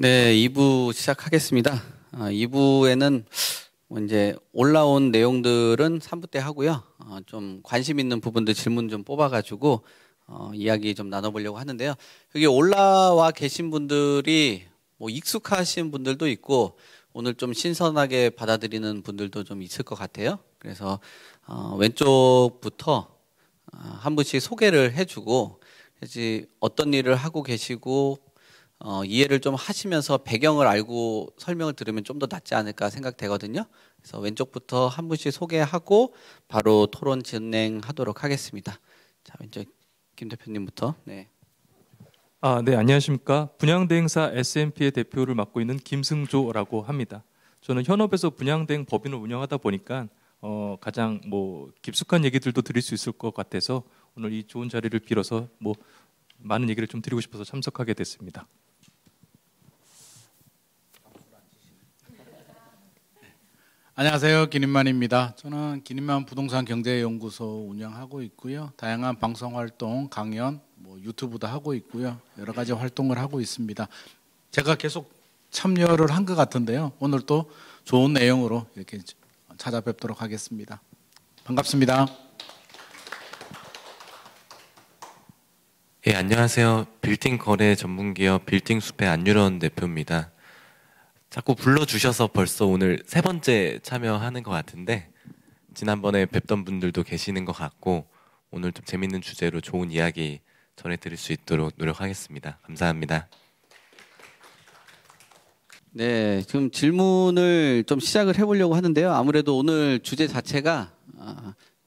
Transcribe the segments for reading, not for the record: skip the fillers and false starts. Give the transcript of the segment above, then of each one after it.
네, 2부 시작하겠습니다. 2부에는 이제 올라온 내용들은 3부 때 하고요. 좀 관심 있는 부분들 질문 좀 뽑아가지고 이야기 좀 나눠보려고 하는데요. 여기 올라와 계신 분들이 뭐 익숙하신 분들도 있고 오늘 좀 신선하게 받아들이는 분들도 좀 있을 것 같아요. 그래서 왼쪽부터 한 분씩 소개를 해주고 어떤 일을 하고 계시고 이해를 좀 하시면서 배경을 알고 설명을 들으면 좀 더 낫지 않을까 생각되거든요. 그래서 왼쪽부터 한 분씩 소개하고 바로 토론 진행하도록 하겠습니다. 자, 왼쪽 김 대표님부터. 네. 네, 안녕하십니까. 분양대행사 S&P의 대표를 맡고 있는 김승조라고 합니다. 저는 현업에서 분양대행 법인을 운영하다 보니까 가장 깊숙한 얘기들도 드릴 수 있을 것 같아서 오늘 이 좋은 자리를 빌어서 많은 얘기를 좀 드리고 싶어서 참석하게 됐습니다. 안녕하세요. 김인만입니다. 저는 김인만 부동산 경제연구소 운영하고 있고요. 다양한 방송 활동, 강연, 유튜브도 하고 있고요. 여러 가지 활동을 하고 있습니다. 제가 계속 참여를 한 것 같은데요. 오늘 또 좋은 내용으로 이렇게 찾아뵙도록 하겠습니다. 반갑습니다. 예, 안녕하세요. 빌딩 거래 전문기업 빌딩숲의 안유런 대표입니다. 자꾸 불러주셔서 벌써 오늘 세 번째 참여하는 것 같은데 지난번에 뵙던 분들도 계시는 것 같고 오늘 좀 재밌는 주제로 좋은 이야기 전해드릴 수 있도록 노력하겠습니다. 감사합니다. 네, 지금 질문을 좀 시작을 해보려고 하는데요. 아무래도 오늘 주제 자체가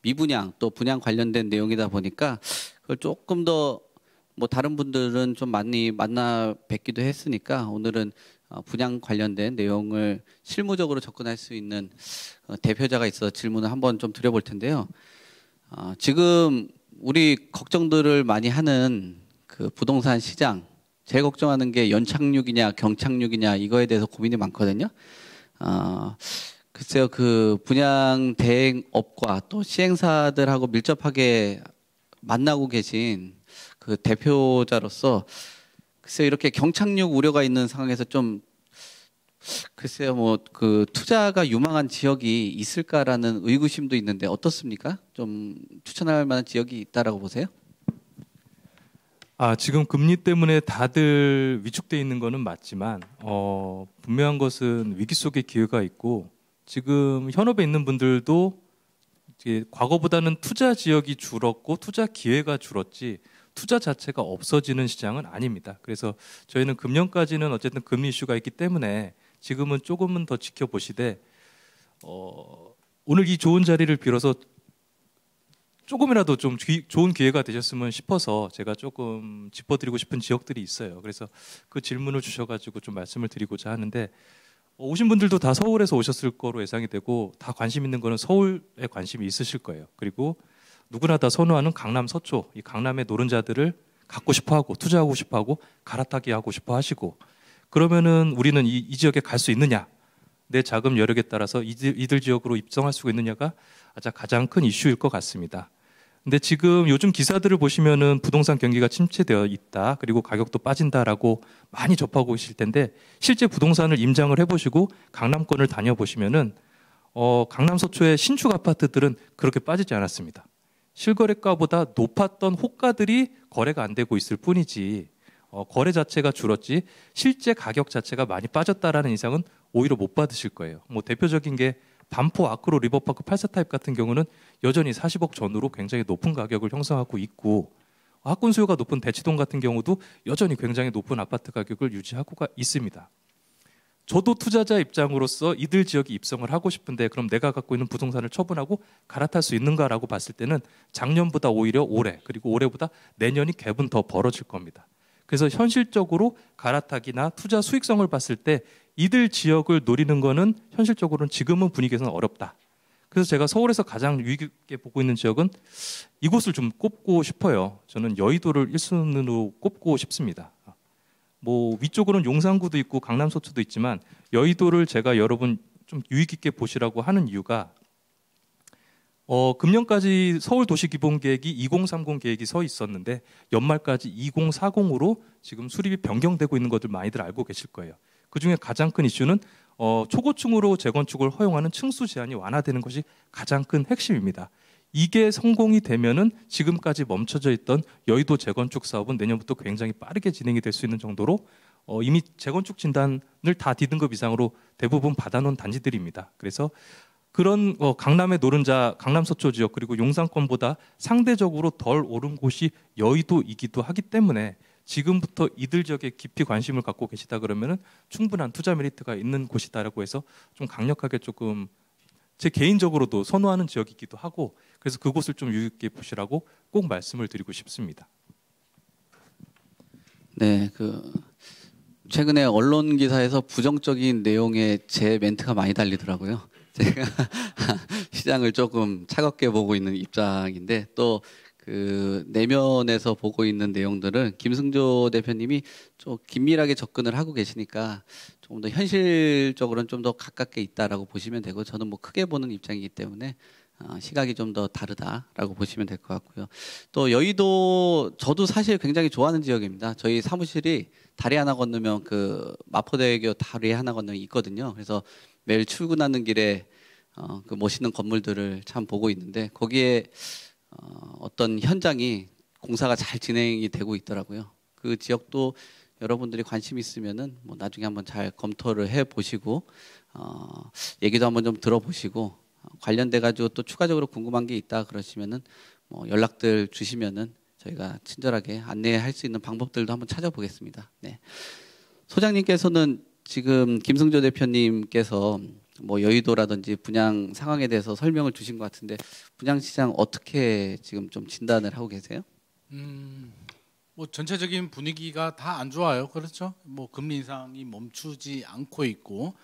미분양 또 분양 관련된 내용이다 보니까 그걸 조금 더 다른 분들은 좀 많이 만나 뵙기도 했으니까 오늘은 분양 관련된 내용을 실무적으로 접근할 수 있는 대표자가 있어서 질문을 한번 좀 드려볼 텐데요. 지금 우리 걱정들을 많이 하는 그 부동산 시장, 제일 걱정하는 게 연착륙이냐 경착륙이냐 이거에 대해서 고민이 많거든요. 글쎄요, 그 분양 대행업과 또 시행사들하고 밀접하게 만나고 계신 그 대표자로서 글쎄요, 이렇게 경착륙 우려가 있는 상황에서 좀 글쎄요, 그 투자가 유망한 지역이 있을까라는 의구심도 있는데 어떻습니까? 좀 추천할 만한 지역이 있다라고 보세요? 지금 금리 때문에 다들 위축돼 있는 거는 맞지만 분명한 것은 위기 속에 기회가 있고 지금 현업에 있는 분들도 이제 과거보다는 투자 지역이 줄었고 투자 기회가 줄었지 투자 자체가 없어지는 시장은 아닙니다. 그래서 저희는 금년까지는 어쨌든 금리 이슈가 있기 때문에 지금은 조금은 더 지켜보시되 오늘 이 좋은 자리를 빌어서 조금이라도 좀 좋은 기회가 되셨으면 싶어서 제가 조금 짚어드리고 싶은 지역들이 있어요. 그래서 그 질문을 주셔가지고 좀 말씀을 드리고자 하는데 오신 분들도 다 서울에서 오셨을 거로 예상이 되고 다 관심 있는 거는 서울에 관심이 있으실 거예요. 그리고 누구나 다 선호하는 강남 서초, 이 강남의 노른자들을 갖고 싶어하고 투자하고 싶어하고 갈아타기 하고 싶어 하시고 그러면은 우리는 이 지역에 갈 수 있느냐, 내 자금 여력에 따라서 이들 지역으로 입성할 수 있느냐가 가장 큰 이슈일 것 같습니다. 근데 지금 요즘 기사들을 보시면은 부동산 경기가 침체되어 있다, 그리고 가격도 빠진다라고 많이 접하고 계실 텐데 실제 부동산을 임장을 해보시고 강남권을 다녀보시면은 강남 서초의 신축 아파트들은 그렇게 빠지지 않았습니다. 실거래가보다 높았던 호가들이 거래가 안 되고 있을 뿐이지 거래 자체가 줄었지 실제 가격 자체가 많이 빠졌다라는 인상은 오히려 못 받으실 거예요. 대표적인 게 반포 아크로 리버파크 84타입 같은 경우는 여전히 40억 전후로 굉장히 높은 가격을 형성하고 있고 학군 수요가 높은 대치동 같은 경우도 여전히 굉장히 높은 아파트 가격을 유지하고 있습니다. 저도 투자자 입장으로서 이들 지역에 입성을 하고 싶은데 그럼 내가 갖고 있는 부동산을 처분하고 갈아탈 수 있는가라고 봤을 때는 작년보다 오히려 올해 그리고 올해보다 내년이 갭은 더 벌어질 겁니다. 그래서 현실적으로 갈아타기나 투자 수익성을 봤을 때 이들 지역을 노리는 거는 현실적으로는 지금은 분위기에서는 어렵다. 그래서 제가 서울에서 가장 유익 있게 보고 있는 지역은 이곳을 좀 꼽고 싶어요. 저는 여의도를 1순위로 꼽고 싶습니다. 위쪽으로는 용산구도 있고 강남 서초도 있지만 여의도를 제가 여러분 좀 유익 있게 보시라고 하는 이유가 금년까지 서울도시기본계획이 2030 계획이 서 있었는데 연말까지 2040으로 지금 수립이 변경되고 있는 것들 많이들 알고 계실 거예요. 그중에 가장 큰 이슈는 초고층으로 재건축을 허용하는 층수 제한이 완화되는 것이 가장 큰 핵심입니다. 이게 성공이 되면은 지금까지 멈춰져 있던 여의도 재건축 사업은 내년부터 굉장히 빠르게 진행이 될 수 있는 정도로 이미 재건축 진단을 다 D등급 이상으로 대부분 받아놓은 단지들입니다. 그래서 그런 강남의 노른자, 강남 서초 지역 그리고 용산권보다 상대적으로 덜 오른 곳이 여의도이기도 하기 때문에 지금부터 이들 지역에 깊이 관심을 갖고 계시다 그러면은 충분한 투자 메리트가 있는 곳이다라고 해서 좀 강력하게 조금 제 개인적으로도 선호하는 지역이기도 하고 그래서 그곳을 좀 유의 깊게 보시라고 꼭 말씀을 드리고 싶습니다. 네, 최근에 언론 기사에서 부정적인 내용의 제 멘트가 많이 달리더라고요. 제가 시장을 조금 차갑게 보고 있는 입장인데 또 내면에서 보고 있는 내용들은 김승조 대표님이 좀 긴밀하게 접근을 하고 계시니까 조금 더 현실적으로는 좀 더 가깝게 있다라고 보시면 되고 저는 뭐 크게 보는 입장이기 때문에 시각이 좀 더 다르다라고 보시면 될 것 같고요. 또 여의도 저도 사실 굉장히 좋아하는 지역입니다. 저희 사무실이 다리 하나 건너면 마포대교 다리 하나 건너면 있거든요. 그래서 매일 출근하는 길에 멋있는 건물들을 참 보고 있는데 거기에 어떤 현장이 공사가 잘 진행이 되고 있더라고요. 그 지역도 여러분들이 관심 있으면은 뭐 나중에 한번 잘 검토를 해 보시고 얘기도 한번 좀 들어보시고 관련돼 가지고 또 추가적으로 궁금한 게 있다 그러시면은 뭐 연락들 주시면은 저희가 친절하게 안내할 수 있는 방법들도 한번 찾아보겠습니다. 네. 소장님께서는 지금 김승조 대표님께서 뭐 여의도라든지 분양 상황에 대해서 설명을 주신 것 같은데 분양 시장 어떻게 지금 좀 진단을 하고 계세요? 뭐 전체적인 분위기가 다 안 좋아요. 그렇죠? 뭐 금리 인상이 멈추지 않고 있고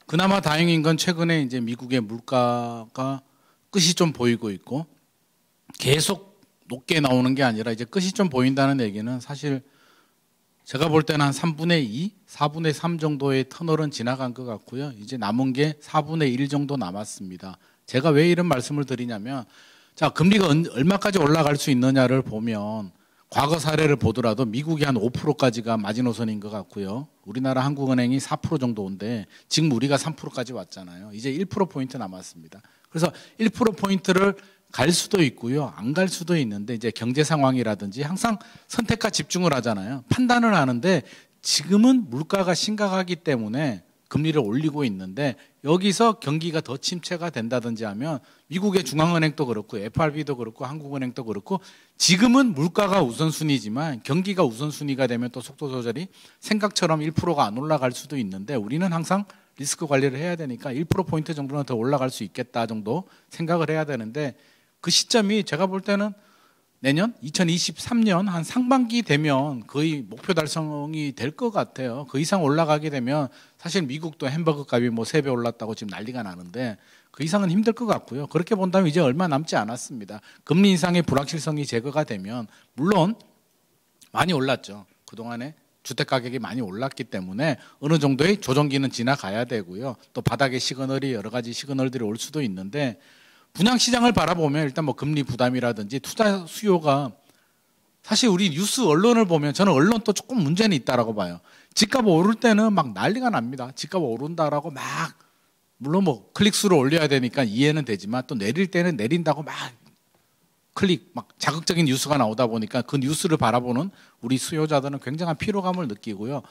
그나마 다행인 건 최근에 이제 미국의 물가가 끝이 좀 보이고 있고 계속 높게 나오는 게 아니라 이제 끝이 좀 보인다는 얘기는 사실 제가 볼 때는 한 3분의 2, 4분의 3 정도의 터널은 지나간 것 같고요. 이제 남은 게 4분의 1 정도 남았습니다. 제가 왜 이런 말씀을 드리냐면 자, 금리가 얼마까지 올라갈 수 있느냐를 보면 과거 사례를 보더라도 미국이 한 5%까지가 마지노선인 것 같고요. 우리나라 한국은행이 4% 정도인데 지금 우리가 3%까지 왔잖아요. 이제 1%포인트 남았습니다. 그래서 1%포인트를 갈 수도 있고요. 안 갈 수도 있는데 이제 경제 상황이라든지 항상 선택과 집중을 하잖아요. 판단을 하는데 지금은 물가가 심각하기 때문에 금리를 올리고 있는데 여기서 경기가 더 침체가 된다든지 하면 미국의 중앙은행도 그렇고 FRB도 그렇고 한국은행도 그렇고 지금은 물가가 우선순위지만 경기가 우선순위가 되면 또 속도 조절이 생각처럼 1%가 안 올라갈 수도 있는데 우리는 항상 리스크 관리를 해야 되니까 1%포인트 정도는 더 올라갈 수 있겠다 정도 생각을 해야 되는데 그 시점이 제가 볼 때는 내년 2023년 한 상반기 되면 거의 목표 달성이 될 것 같아요. 그 이상 올라가게 되면 사실 미국도 햄버거 값이 뭐 3배 올랐다고 지금 난리가 나는데 그 이상은 힘들 것 같고요. 그렇게 본다면 이제 얼마 남지 않았습니다. 금리 인상의 불확실성이 제거가 되면 물론 많이 올랐죠. 그동안에 주택 가격이 많이 올랐기 때문에 어느 정도의 조정기는 지나가야 되고요. 또 바닥의 시그널이 여러 가지 시그널들이 올 수도 있는데 분양 시장을 바라보면 일단 뭐 금리 부담이라든지 투자 수요가 사실 우리 뉴스 언론을 보면 저는 언론도 조금 문제는 있다라고 봐요. 집값 오를 때는 막 난리가 납니다. 집값 오른다라고 막 물론 뭐 클릭수를 올려야 되니까 이해는 되지만 또 내릴 때는 내린다고 막 클릭 막 자극적인 뉴스가 나오다 보니까 그 뉴스를 바라보는 우리 수요자들은 굉장한 피로감을 느끼고요.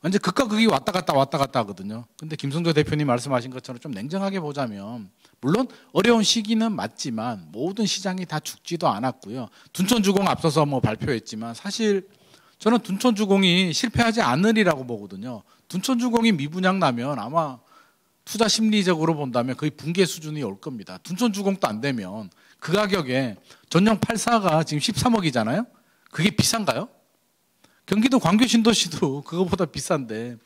완전 극과 극이 왔다 갔다 하거든요. 근데 김승조 대표님 말씀하신 것처럼 좀 냉정하게 보자면 물론 어려운 시기는 맞지만 모든 시장이 다 죽지도 않았고요. 둔촌주공 앞서서 뭐 발표했지만 사실 저는 둔촌주공이 실패하지 않으리라고 보거든요. 둔촌주공이 미분양 나면 아마 투자 심리적으로 본다면 거의 붕괴 수준이 올 겁니다. 둔촌주공도 안 되면 그 가격에 전용 84가 지금 13억이잖아요. 그게 비싼가요? 경기도 광교 신도시도 그거보다 비싼데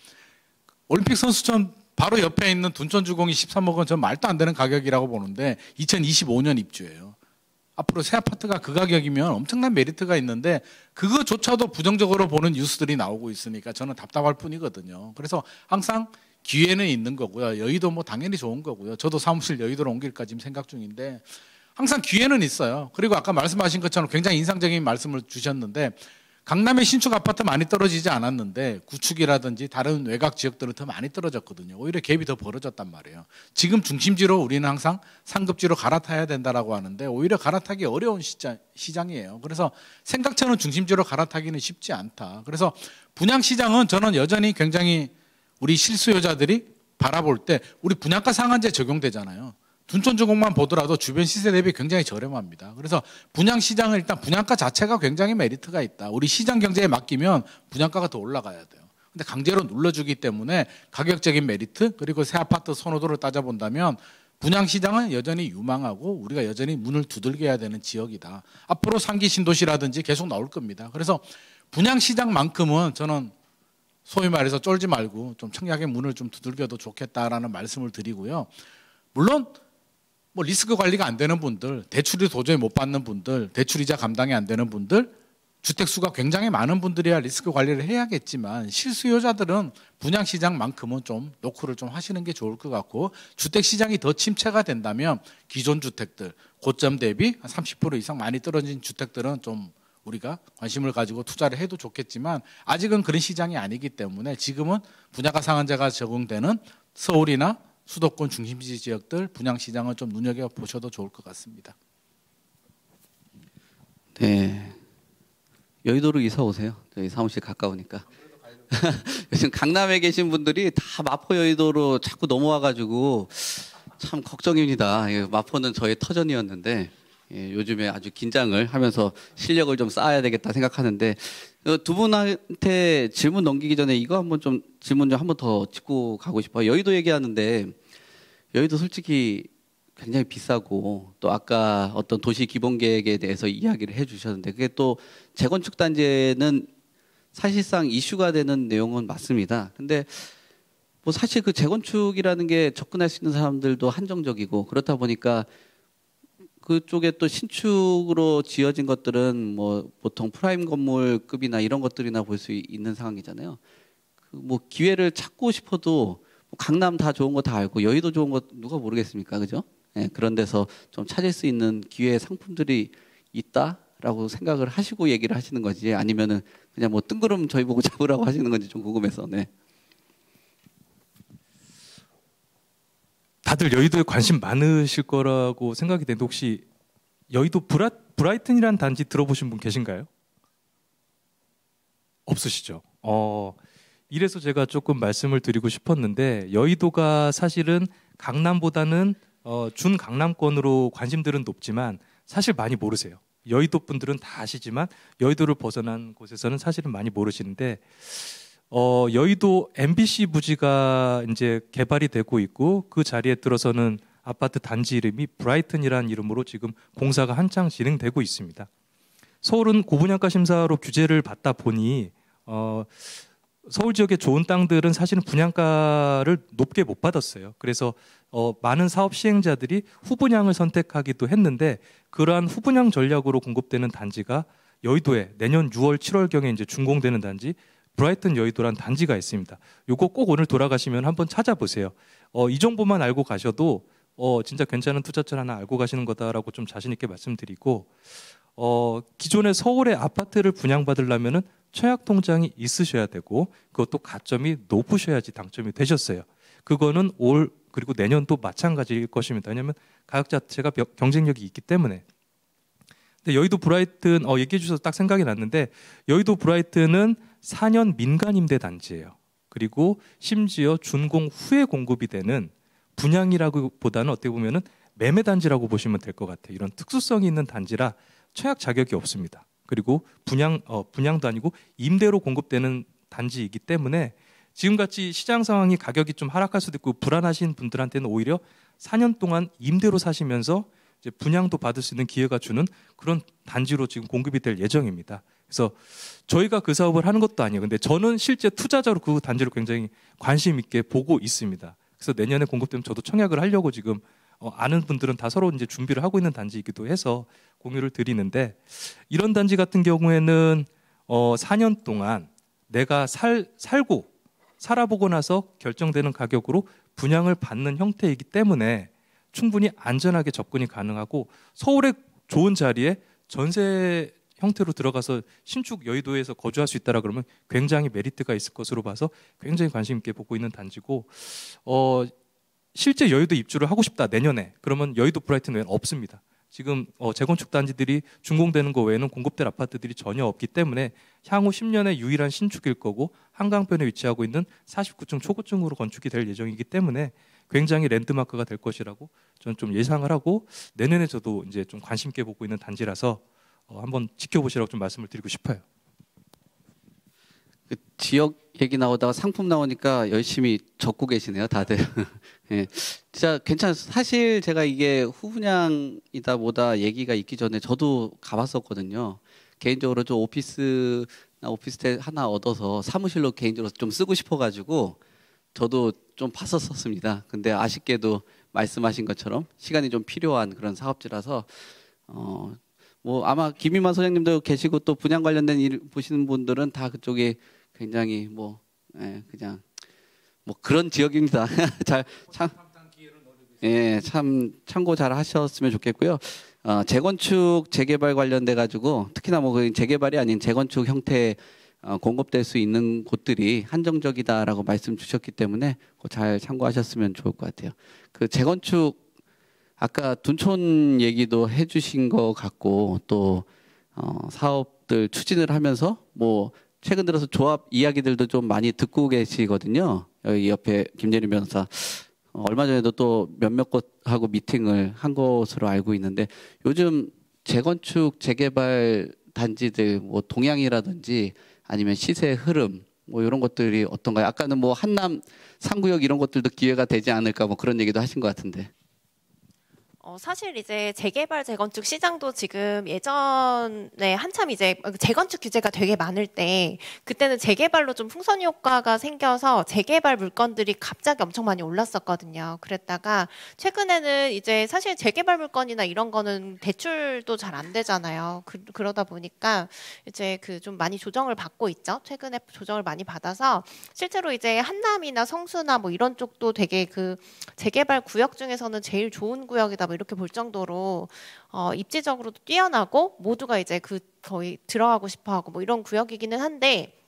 올림픽 선수촌 바로 옆에 있는 둔촌주공이 13억은 전 말도 안 되는 가격이라고 보는데 2025년 입주예요. 앞으로 새 아파트가 그 가격이면 엄청난 메리트가 있는데 그거조차도 부정적으로 보는 뉴스들이 나오고 있으니까 저는 답답할 뿐이거든요. 그래서 항상 기회는 있는 거고요. 여의도 뭐 당연히 좋은 거고요. 저도 사무실 여의도로 옮길까 지금 생각 중인데 항상 기회는 있어요. 그리고 아까 말씀하신 것처럼 굉장히 인상적인 말씀을 주셨는데 강남의 신축 아파트 많이 떨어지지 않았는데 구축이라든지 다른 외곽 지역들은 더 많이 떨어졌거든요. 오히려 갭이 더 벌어졌단 말이에요. 지금 중심지로 우리는 항상 상급지로 갈아타야 된다라고 하는데 오히려 갈아타기 어려운 시장이에요. 그래서 생각처럼 중심지로 갈아타기는 쉽지 않다. 그래서 분양시장은 저는 여전히 굉장히 우리 실수요자들이 바라볼 때 우리 분양가 상한제 적용되잖아요. 둔촌주공만 보더라도 주변 시세 대비 굉장히 저렴합니다. 그래서 분양시장은 일단 분양가 자체가 굉장히 메리트가 있다. 우리 시장 경제에 맡기면 분양가가 더 올라가야 돼요. 근데 강제로 눌러주기 때문에 가격적인 메리트 그리고 새 아파트 선호도를 따져본다면 분양시장은 여전히 유망하고 우리가 여전히 문을 두들겨야 되는 지역이다. 앞으로 상기 신도시라든지 계속 나올 겁니다. 그래서 분양시장만큼은 저는 소위 말해서 쫄지 말고 좀 청약의 문을 좀 두들겨도 좋겠다라는 말씀을 드리고요. 물론 뭐 리스크 관리가 안 되는 분들, 대출이 도저히 못 받는 분들, 대출이자 감당이 안 되는 분들, 주택수가 굉장히 많은 분들이야 리스크 관리를 해야겠지만 실수요자들은 분양시장만큼은 좀 노크를 좀 하시는 게 좋을 것 같고 주택시장이 더 침체가 된다면 기존 주택들, 고점 대비 한 30% 이상 많이 떨어진 주택들은 좀 우리가 관심을 가지고 투자를 해도 좋겠지만 아직은 그런 시장이 아니기 때문에 지금은 분양가 상한제가 적용되는 서울이나 수도권 중심지 지역들 분양시장을 좀 눈여겨보셔도 좋을 것 같습니다. 네, 여의도로 이사 오세요. 저희 사무실 가까우니까. 요즘 강남에 계신 분들이 다 마포 여의도로 자꾸 넘어와가지고 참 걱정입니다. 마포는 저의 터전이었는데 요즘에 아주 긴장을 하면서 실력을 좀 쌓아야 되겠다 생각하는데 두 분한테 질문 넘기기 전에 이거 한번 좀 질문 좀 한번 더 짚고 가고 싶어요. 여의도 얘기하는데 여의도 솔직히 굉장히 비싸고 또 아까 어떤 도시 기본 계획에 대해서 이야기를 해주셨는데 그게 또 재건축 단지에는 사실상 이슈가 되는 내용은 맞습니다. 근데 뭐 사실 그 재건축이라는 게 접근할 수 있는 사람들도 한정적이고 그렇다 보니까 그쪽에 또 신축으로 지어진 것들은 뭐 보통 프라임 건물급이나 이런 것들이나 볼 수 있는 상황이잖아요. 그 뭐 기회를 찾고 싶어도 뭐 강남 다 좋은 거 다 알고 여의도 좋은 거 누가 모르겠습니까, 그죠? 예, 그런 데서 좀 찾을 수 있는 기회 상품들이 있다라고 생각을 하시고 얘기를 하시는 거지 아니면은 그냥 뭐 뜬구름 저희 보고 잡으라고 하시는 건지 좀 궁금해서. 네. 다들 여의도에 관심 많으실 거라고 생각이 되는데 혹시 여의도 브라이튼이라는 단지 들어보신 분 계신가요? 없으시죠? 이래서 제가 조금 말씀을 드리고 싶었는데 여의도가 사실은 강남보다는 준강남권으로 관심들은 높지만 사실 많이 모르세요. 여의도 분들은 다 아시지만 여의도를 벗어난 곳에서는 사실은 많이 모르시는데 여의도 MBC 부지가 이제 개발이 되고 있고 그 자리에 들어서는 아파트 단지 이름이 브라이튼이라는 이름으로 지금 공사가 한창 진행되고 있습니다. 서울은 고분양가 심사로 규제를 받다 보니 서울 지역의 좋은 땅들은 사실은 분양가를 높게 못 받았어요. 그래서 많은 사업 시행자들이 후분양을 선택하기도 했는데 그러한 후분양 전략으로 공급되는 단지가 여의도에 내년 6월, 7월경에 이제 준공되는 단지 브라이튼 여의도란 단지가 있습니다. 요거 꼭 오늘 돌아가시면 한번 찾아보세요. 이 정보만 알고 가셔도 진짜 괜찮은 투자처를 하나 알고 가시는 거다라고 좀 자신 있게 말씀드리고 기존의 서울의 아파트를 분양받으려면은 청약 통장이 있으셔야 되고 그것도 가점이 높으셔야지 당첨이 되셨어요. 그거는 올 그리고 내년도 마찬가지일 것입니다. 왜냐하면 가격 자체가 경쟁력이 있기 때문에. 근데 여의도 브라이튼 얘기해 주셔서 딱 생각이 났는데 여의도 브라이튼은 4년 민간 임대 단지예요. 그리고 심지어 준공 후에 공급이 되는 분양이라기보다는 어떻게 보면은 매매 단지라고 보시면 될 것 같아요. 이런 특수성이 있는 단지라 청약 자격이 없습니다. 그리고 분양도 아니고 임대로 공급되는 단지이기 때문에 지금같이 시장 상황이 가격이 좀 하락할 수도 있고 불안하신 분들한테는 오히려 4년 동안 임대로 사시면서 이제 분양도 받을 수 있는 기회가 주는 그런 단지로 지금 공급이 될 예정입니다. 그래서 저희가 그 사업을 하는 것도 아니에요. 근데 저는 실제 투자자로 그 단지를 굉장히 관심 있게 보고 있습니다. 그래서 내년에 공급되면 저도 청약을 하려고 지금 아는 분들은 다 서로 이제 준비를 하고 있는 단지이기도 해서 공유를 드리는데 이런 단지 같은 경우에는 4년 동안 내가 살아보고 나서 결정되는 가격으로 분양을 받는 형태이기 때문에 충분히 안전하게 접근이 가능하고 서울의 좋은 자리에 전세 형태로 들어가서 신축 여의도에서 거주할 수 있다라 그러면 굉장히 메리트가 있을 것으로 봐서 굉장히 관심 있게 보고 있는 단지고 실제 여의도 입주를 하고 싶다 내년에 그러면 여의도 브라이튼 외에는 없습니다. 지금 재건축 단지들이 준공되는 거 외에는 공급될 아파트들이 전혀 없기 때문에 향후 10년의 유일한 신축일 거고 한강변에 위치하고 있는 49층 초고층으로 건축이 될 예정이기 때문에 굉장히 랜드마크가 될 것이라고 저는 좀 예상을 하고 내년에 저도 이제 좀 관심 있게 보고 있는 단지라서 한번 지켜보시라고 좀 말씀을 드리고 싶어요. 그 지역 얘기 나오다가 상품 나오니까 열심히 적고 계시네요, 다들. 예, 진짜 괜찮아요. 사실 제가 이게 후분양이다 뭐다 얘기가 있기 전에 저도 가봤었거든요. 개인적으로 좀 오피스텔 하나 얻어서 사무실로 개인적으로 좀 쓰고 싶어가지고 저도 좀 봤었습니다. 근데 아쉽게도 말씀하신 것처럼 시간이 좀 필요한 그런 사업지라서 뭐 아마 김희만 소장님도 계시고 또 분양 관련된 일 보시는 분들은 다 그쪽에 굉장히 그냥 그런 지역입니다. 참 참고 잘 하셨으면 좋겠고요. 재건축 재개발 관련돼 가지고 특히나 그 재개발이 아닌 재건축 형태 공급될 수 있는 곳들이 한정적이다라고 말씀 주셨기 때문에 잘 참고하셨으면 좋을 것 같아요. 그 재건축 아까 둔촌 얘기도 해주신 것 같고 또 사업들 추진을 하면서 뭐 최근 들어서 조합 이야기들도 좀 많이 듣고 계시거든요. 여기 옆에 김예림 변호사 얼마 전에도 또 몇몇 곳하고 미팅을 한 것으로 알고 있는데 요즘 재건축 재개발 단지들 뭐 동향이라든지 아니면 시세 흐름 뭐 이런 것들이 어떤가요? 아까는 뭐 한남 3구역 이런 것들도 기회가 되지 않을까 뭐 그런 얘기도 하신 것 같은데. 사실 이제 재개발 재건축 시장도 지금 예전에 한참 이제 재건축 규제가 되게 많을 때 그때는 재개발로 좀 풍선 효과가 생겨서 재개발 물건들이 갑자기 엄청 많이 올랐었거든요. 그랬다가 최근에는 이제 사실 재개발 물건이나 이런 거는 대출도 잘 안 되잖아요. 그러다 보니까 이제 그 좀 많이 조정을 받고 있죠. 최근에 조정을 많이 받아서 실제로 이제 한남이나 성수나 뭐 이런 쪽도 되게 그 재개발 구역 중에서는 제일 좋은 구역이다. 이렇게 볼 정도로 입지적으로도 뛰어나고 모두가 이제 그 거의 들어가고 싶어하고 뭐 이런 구역이기는 한데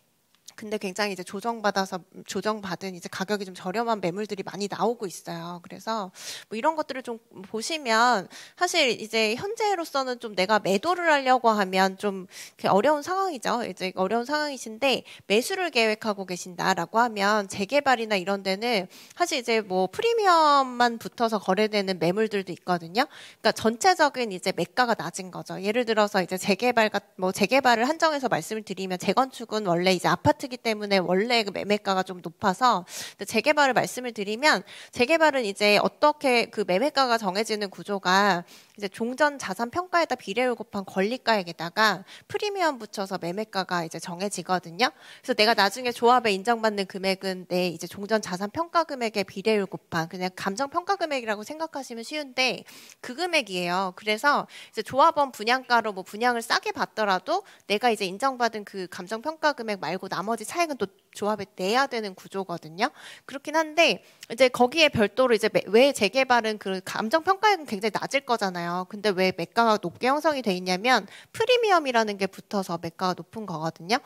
근데 굉장히 이제 조정받은 이제 가격이 좀 저렴한 매물들이 많이 나오고 있어요. 그래서 뭐 이런 것들을 좀 보시면 사실 이제 현재로서는 좀 내가 매도를 하려고 하면 좀 어려운 상황이죠. 이제 어려운 상황이신데 매수를 계획하고 계신다라고 하면 재개발이나 이런 데는 사실 이제 뭐 프리미엄만 붙어서 거래되는 매물들도 있거든요. 그러니까 전체적인 이제 매가가 낮은 거죠. 예를 들어서 이제 재개발을 한정해서 말씀을 드리면 재건축은 원래 이제 아파트이기 때문에 원래 그 매매가가 좀 높아서 재개발을 말씀을 드리면 재개발은 이제 어떻게 그 매매가가 정해지는 구조가 이제 종전 자산 평가에다 비례율 곱한 권리가액에다가 프리미엄 붙여서 매매가가 이제 정해지거든요. 그래서 내가 나중에 조합에 인정받는 금액은 내 이제 종전 자산 평가 금액의 비례율 곱한 그냥 감정 평가 금액이라고 생각하시면 쉬운데 그 금액이에요. 그래서 이제 조합원 분양가로 뭐 분양을 싸게 받더라도 내가 이제 인정받은 그 감정 평가 금액 말고 나머지 차액은 또 조합에 내야 되는 구조거든요. 그렇긴 한데 이제 거기에 별도로 이제 왜 재개발은 그 감정 평가액은 굉장히 낮을 거잖아요. 근데 왜 매가가 높게 형성이 돼 있냐면 프리미엄이라는 게 붙어서 매가가 높은 거거든요.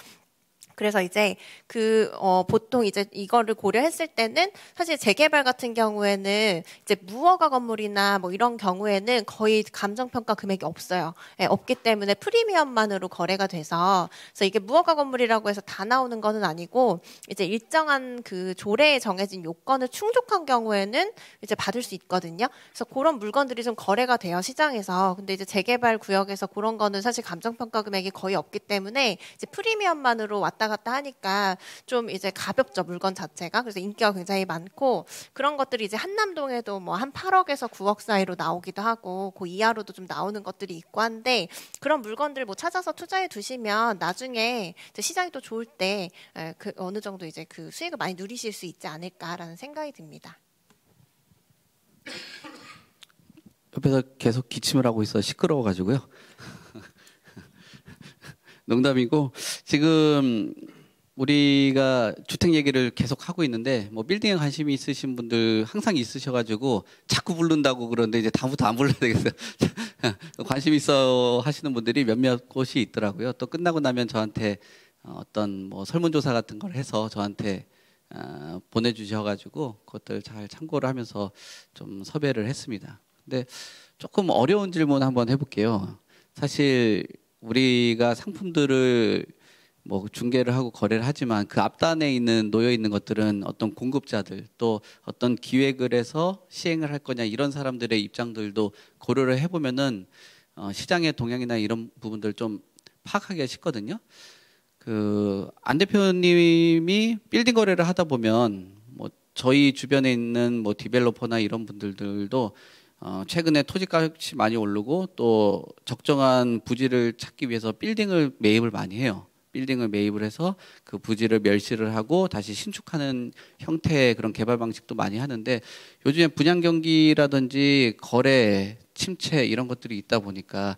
그래서 이제 보통 이제 이거를 고려했을 때는 사실 재개발 같은 경우에는 이제 무허가 건물이나 뭐 이런 경우에는 거의 감정평가 금액이 없어요. 없기 때문에 프리미엄만으로 거래가 돼서 그래서 이게 무허가 건물이라고 해서 다 나오는 거는 아니고 이제 일정한 그 조례에 정해진 요건을 충족한 경우에는 이제 받을 수 있거든요. 그래서 그런 물건들이 좀 거래가 돼요, 시장에서. 근데 이제 재개발 구역에서 그런 거는 사실 감정평가 금액이 거의 없기 때문에 이제 프리미엄만으로 왔다 갔다 하니까 좀 이제 가볍죠, 물건 자체가. 그래서 인기가 굉장히 많고 그런 것들이 이제 한남동에도 뭐 한 8억에서 9억 사이로 나오기도 하고 그 이하로도 좀 나오는 것들이 있고 한데 그런 물건들 뭐 찾아서 투자해 두시면 나중에 이제 시장이 또 좋을 때 그 어느 정도 이제 그 수익을 많이 누리실 수 있지 않을까라는 생각이 듭니다. 옆에서 계속 기침을 하고 있어 시끄러워가지고요. 농담이고 지금 우리가 주택 얘기를 계속 하고 있는데 뭐 빌딩에 관심이 있으신 분들 항상 있으셔가지고 자꾸 부른다고 그러는데 이제 다음부터 안 불러야 되겠어요. 관심 있어 하시는 분들이 몇몇 곳이 있더라고요. 또 끝나고 나면 저한테 어떤 뭐 설문조사 같은 걸 해서 저한테 보내주셔가지고 그것들 잘 참고를 하면서 좀 섭외를 했습니다. 근데 조금 어려운 질문 한번 해볼게요. 사실 우리가 상품들을 뭐 중개를 하고 거래를 하지만 그 앞단에 놓여 있는 것들은 어떤 공급자들 또 어떤 기획을 해서 시행을 할 거냐 이런 사람들의 입장들도 고려를 해보면은 시장의 동향이나 이런 부분들 좀 파악하기가 쉽거든요. 안 대표님이 빌딩 거래를 하다 보면 뭐 저희 주변에 있는 뭐 디벨로퍼나 이런 분들도 최근에 토지값이 많이 오르고 또 적정한 부지를 찾기 위해서 빌딩을 매입을 많이 해요. 빌딩을 매입을 해서 그 부지를 멸실을 하고 다시 신축하는 형태의 그런 개발 방식도 많이 하는데 요즘에 분양 경기라든지 거래 침체 이런 것들이 있다 보니까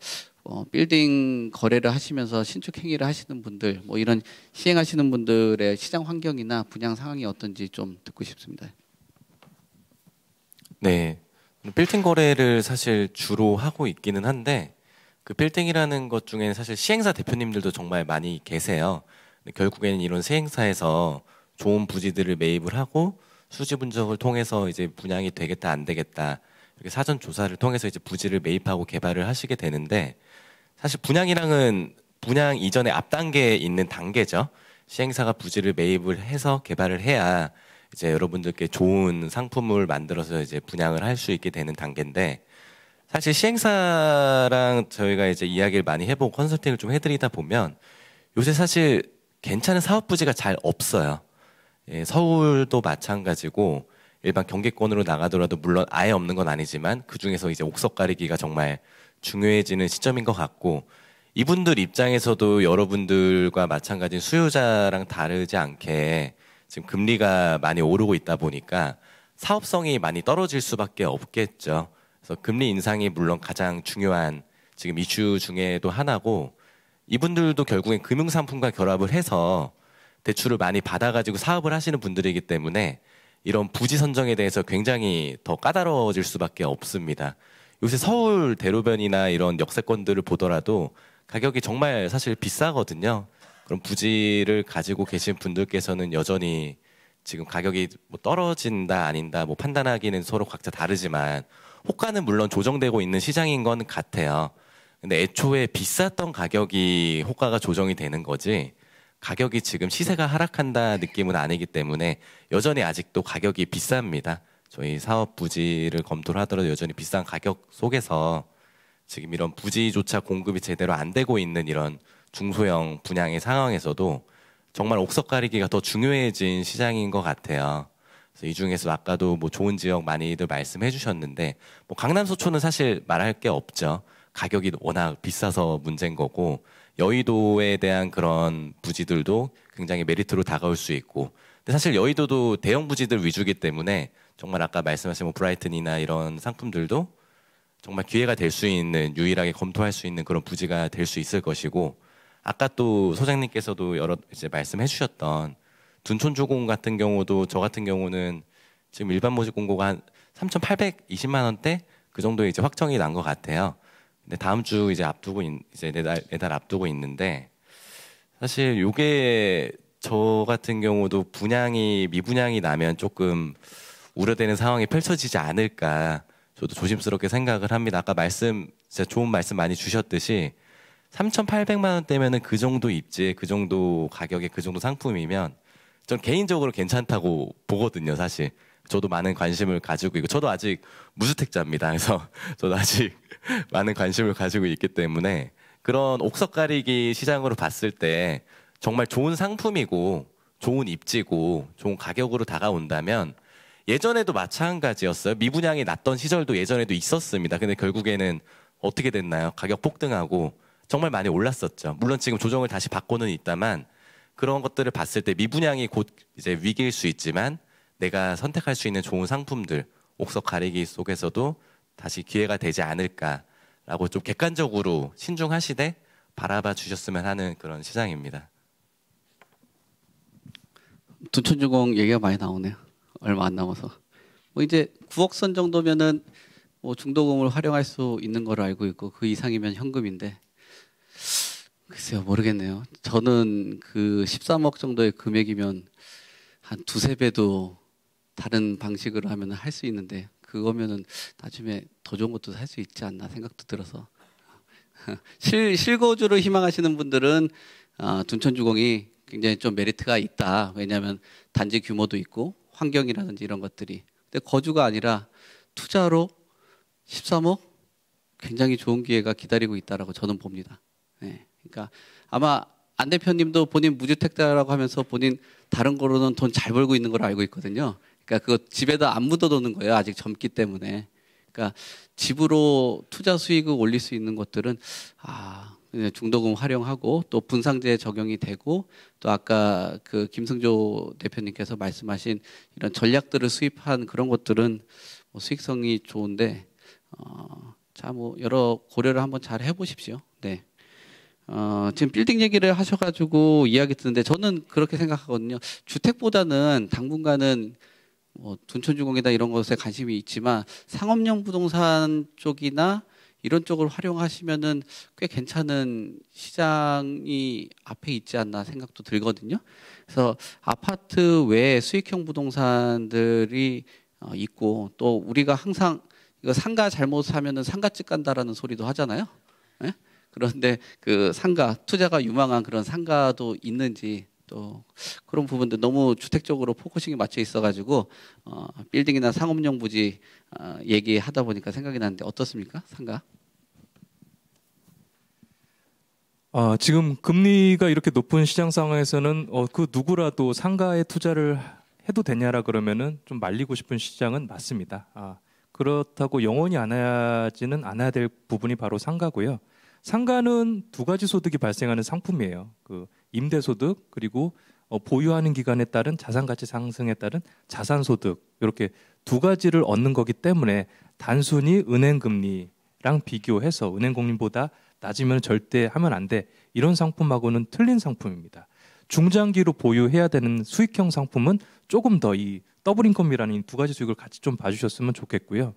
빌딩 거래를 하시면서 신축 행위를 하시는 분들 뭐 이런 시행하시는 분들의 시장 환경이나 분양 상황이 어떤지 좀 듣고 싶습니다. 네, 빌딩 거래를 사실 주로 하고 있기는 한데 그 빌딩이라는 것 중에는 사실 시행사 대표님들도 정말 많이 계세요. 결국에는 이런 시행사에서 좋은 부지들을 매입을 하고 수지 분석을 통해서 이제 분양이 되겠다 안 되겠다 이렇게 사전 조사를 통해서 이제 부지를 매입하고 개발을 하시게 되는데 사실 분양이랑은 분양 이전에 앞 단계에 있는 단계죠. 시행사가 부지를 매입을 해서 개발을 해야 이제 여러분들께 좋은 상품을 만들어서 이제 분양을 할 수 있게 되는 단계인데 사실 시행사랑 저희가 이제 이야기를 많이 해보고 컨설팅을 좀 해드리다 보면 요새 사실 괜찮은 사업 부지가 잘 없어요. 예, 서울도 마찬가지고 일반 경기권으로 나가더라도 물론 아예 없는 건 아니지만 그 중에서 이제 옥석 가리기가 정말 중요해지는 시점인 것 같고 이분들 입장에서도 여러분들과 마찬가지인 수요자랑 다르지 않게 지금 금리가 많이 오르고 있다 보니까 사업성이 많이 떨어질 수밖에 없겠죠. 그래서 금리 인상이 물론 가장 중요한 지금 이슈 중에도 하나고 이분들도 결국엔 금융상품과 결합을 해서 대출을 많이 받아가지고 사업을 하시는 분들이기 때문에 이런 부지 선정에 대해서 굉장히 더 까다로워질 수밖에 없습니다. 요새 서울 대로변이나 이런 역세권들을 보더라도 가격이 정말 사실 비싸거든요. 그럼 부지를 가지고 계신 분들께서는 여전히 지금 가격이 뭐 떨어진다 아닌다 뭐 판단하기는 서로 각자 다르지만 호가는 물론 조정되고 있는 시장인 건 같아요. 근데 애초에 비쌌던 가격이 호가가 조정이 되는 거지 가격이 지금 시세가 하락한다 느낌은 아니기 때문에 여전히 아직도 가격이 비쌉니다. 저희 사업 부지를 검토를 하더라도 여전히 비싼 가격 속에서 지금 이런 부지조차 공급이 제대로 안 되고 있는 이런 중소형 분양의 상황에서도 정말 옥석 가리기가 더 중요해진 시장인 것 같아요. 그래서 이 중에서 아까도 뭐 좋은 지역 많이들 말씀해 주셨는데 뭐 강남 소초는 사실 말할 게 없죠. 가격이 워낙 비싸서 문제인 거고 여의도에 대한 그런 부지들도 굉장히 메리트로 다가올 수 있고 근데 사실 여의도도 대형 부지들 위주이기 때문에 정말 아까 말씀하신 뭐 브라이튼이나 이런 상품들도 정말 기회가 될 수 있는 유일하게 검토할 수 있는 그런 부지가 될 수 있을 것이고 아까 또 소장님께서도 여러 이제 말씀해 주셨던 둔촌주공 같은 경우도 저 같은 경우는 지금 일반 모집 공고가 한 3,820만 원대 그 정도에 이제 확정이 난 것 같아요. 근데 다음 주 이제 앞두고 이제 네달 앞두고 있는데 사실 요게 저 같은 경우도 분양이 미분양이 나면 조금 우려되는 상황이 펼쳐지지 않을까 저도 조심스럽게 생각을 합니다. 아까 진짜 좋은 말씀 많이 주셨듯이 3,800만 원대면은 그 정도 입지에 그 정도 가격에 그 정도 상품이면 전 개인적으로 괜찮다고 보거든요, 사실. 저도 많은 관심을 가지고 있고 저도 아직 무주택자입니다. 그래서 저도 아직 많은 관심을 가지고 있기 때문에 그런 옥석 가리기 시장으로 봤을 때 정말 좋은 상품이고 좋은 입지고 좋은 가격으로 다가온다면 예전에도 마찬가지였어요. 미분양이 났던 시절도 예전에도 있었습니다. 근데 결국에는 어떻게 됐나요? 가격 폭등하고 정말 많이 올랐었죠. 물론 지금 조정을 다시 받고는 있다만 그런 것들을 봤을 때 미분양이 곧 이제 위기일 수 있지만 내가 선택할 수 있는 좋은 상품들 옥석 가리기 속에서도 다시 기회가 되지 않을까라고 좀 객관적으로 신중하시되 바라봐 주셨으면 하는 그런 시장입니다. 둔촌주공 얘기가 많이 나오네요. 얼마 안 남아서. 뭐 이제 9억 선 정도면은 뭐 중도금을 활용할 수 있는 걸로 알고 있고 그 이상이면 현금인데 글쎄요 모르겠네요. 저는 그 13억 정도의 금액이면 한 두세 배도 다른 방식으로 하면 할 수 있는데 그거면은 나중에 더 좋은 것도 살 수 있지 않나 생각도 들어서 실거주를 희망하시는 분들은 둔촌주공이 굉장히 좀 메리트가 있다. 왜냐하면 단지 규모도 있고 환경이라든지 이런 것들이. 근데 거주가 아니라 투자로 13억 굉장히 좋은 기회가 기다리고 있다라고 저는 봅니다. 네. 그러니까 아마 안 대표님도 본인 무주택자라고 하면서 본인 다른 거로는 돈 잘 벌고 있는 걸 알고 있거든요. 그러니까 그거 집에다 안 묻어두는 거예요. 아직 젊기 때문에. 그러니까 집으로 투자 수익을 올릴 수 있는 것들은 중도금 활용하고 또 분상제 적용이 되고 또 아까 그 김승조 대표님께서 말씀하신 이런 전략들을 수입한 그런 것들은 뭐 수익성이 좋은데 자 뭐 여러 고려를 한번 잘 해보십시오. 네. 지금 빌딩 얘기를 하셔가지고 이야기 듣는데 저는 그렇게 생각하거든요. 주택보다는 당분간은 뭐 둔촌주공이다 이런 것에 관심이 있지만 상업용 부동산 쪽이나 이런 쪽을 활용하시면은 꽤 괜찮은 시장이 앞에 있지 않나 생각도 들거든요. 그래서 아파트 외에 수익형 부동산들이 있고 또 우리가 항상 이거 상가 잘못 사면은 상가집 간다라는 소리도 하잖아요. 네? 그런데 그 상가 투자가 유망한 그런 상가도 있는지 또 그런 부분들 너무 주택 쪽으로 포커싱이 맞춰 있어가지고 빌딩이나 상업용 부지 얘기하다 보니까 생각이 나는데 어떻습니까? 상가? 지금 금리가 이렇게 높은 시장 상황에서는 그 누구라도 상가에 투자를 해도 되냐라 그러면은 좀 말리고 싶은 시장은 맞습니다. 그렇다고 영원히 안 하지는 않아야 될 부분이 바로 상가고요. 상가는 두 가지 소득이 발생하는 상품이에요. 그 임대소득 그리고 보유하는 기간에 따른 자산가치 상승에 따른 자산소득 이렇게 두 가지를 얻는 거기 때문에 단순히 은행금리랑 비교해서 은행금리보다 낮으면 절대 하면 안 돼. 이런 상품하고는 틀린 상품입니다. 중장기로 보유해야 되는 수익형 상품은 조금 더 이 더블인컴이라는 두 가지 수익을 같이 좀 봐주셨으면 좋겠고요.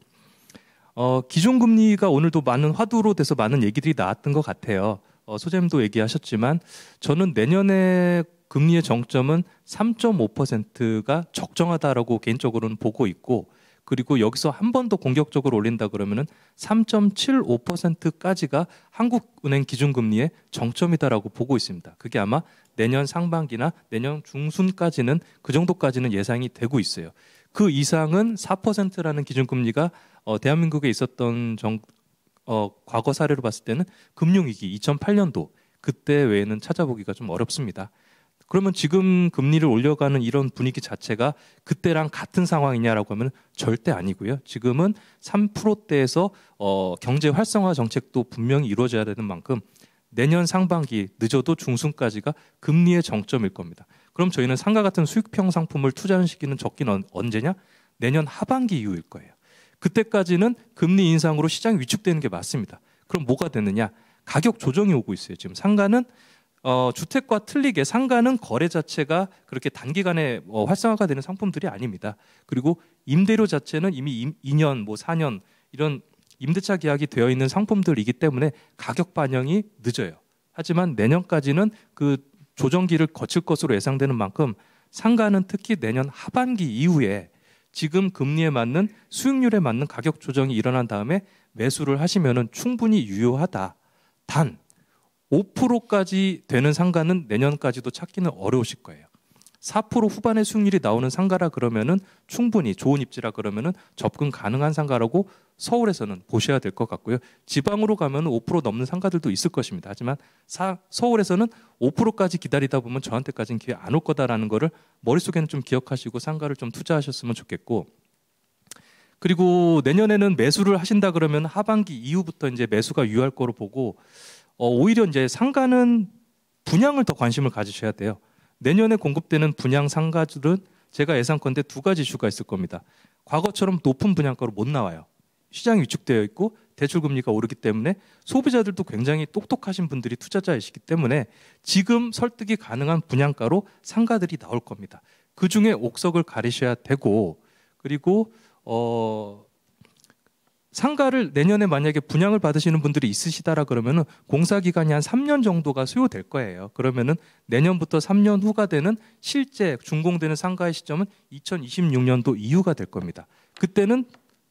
기존 금리가 오늘도 많은 화두로 돼서 많은 얘기들이 나왔던 것 같아요. 소장님도 얘기하셨지만 저는 내년에 금리의 정점은 3.5%가 적정하다라고 개인적으로는 보고 있고 그리고 여기서 한 번 더 공격적으로 올린다 그러면은 3.75%까지가 한국은행 기준금리의 정점이다라고 보고 있습니다. 그게 아마 내년 상반기나 내년 중순까지는 그 정도까지는 예상이 되고 있어요. 그 이상은 4%라는 기준금리가 대한민국에 있었던 과거 사례로 봤을 때는 금융위기 2008년도 그때 외에는 찾아보기가 좀 어렵습니다. 그러면 지금 금리를 올려가는 이런 분위기 자체가 그때랑 같은 상황이냐라고 하면 절대 아니고요. 지금은 3%대에서 경제 활성화 정책도 분명히 이루어져야 되는 만큼 내년 상반기 늦어도 중순까지가 금리의 정점일 겁니다. 그럼 저희는 상가 같은 수익형 상품을 투자하는 시기는 적긴 언제냐? 내년 하반기 이후일 거예요. 그때까지는 금리 인상으로 시장이 위축되는 게 맞습니다. 그럼 뭐가 되느냐? 가격 조정이 오고 있어요. 지금 상가는 주택과 틀리게 상가는 거래 자체가 그렇게 단기간에 활성화가 되는 상품들이 아닙니다. 그리고 임대료 자체는 이미 2년, 4년 이런 임대차 계약이 되어 있는 상품들이기 때문에 가격 반영이 늦어요. 하지만 내년까지는 그 조정기를 거칠 것으로 예상되는 만큼 상가는 특히 내년 하반기 이후에 지금 금리에 맞는 수익률에 맞는 가격 조정이 일어난 다음에 매수를 하시면은 충분히 유효하다. 단 5%까지 되는 상가는 내년까지도 찾기는 어려우실 거예요. 4% 후반의 수익률이 나오는 상가라 그러면은 충분히 좋은 입지라 그러면은 접근 가능한 상가라고 서울에서는 보셔야 될 것 같고요. 지방으로 가면 5% 넘는 상가들도 있을 것입니다. 하지만 서울에서는 5%까지 기다리다 보면 저한테까지는 기회 안 올 거다라는 거를 머릿속에는 좀 기억하시고 상가를 좀 투자하셨으면 좋겠고 그리고 내년에는 매수를 하신다 그러면 하반기 이후부터 이제 매수가 유효할 거로 보고 오히려 이제 상가는 분양을 더 관심을 가지셔야 돼요. 내년에 공급되는 분양 상가들은 제가 예상컨대 두 가지 이슈가 있을 겁니다. 과거처럼 높은 분양가로 못 나와요. 시장이 위축되어 있고 대출금리가 오르기 때문에 소비자들도 굉장히 똑똑하신 분들이 투자자이시기 때문에 지금 설득이 가능한 분양가로 상가들이 나올 겁니다. 그 중에 옥석을 가리셔야 되고, 그리고 상가를 내년에 만약에 분양을 받으시는 분들이 있으시다라 그러면은 공사 기간이 한 3년 정도가 소요될 거예요. 그러면은 내년부터 3년 후가 되는 실제 준공되는 상가의 시점은 2026년도 이후가 될 겁니다. 그때는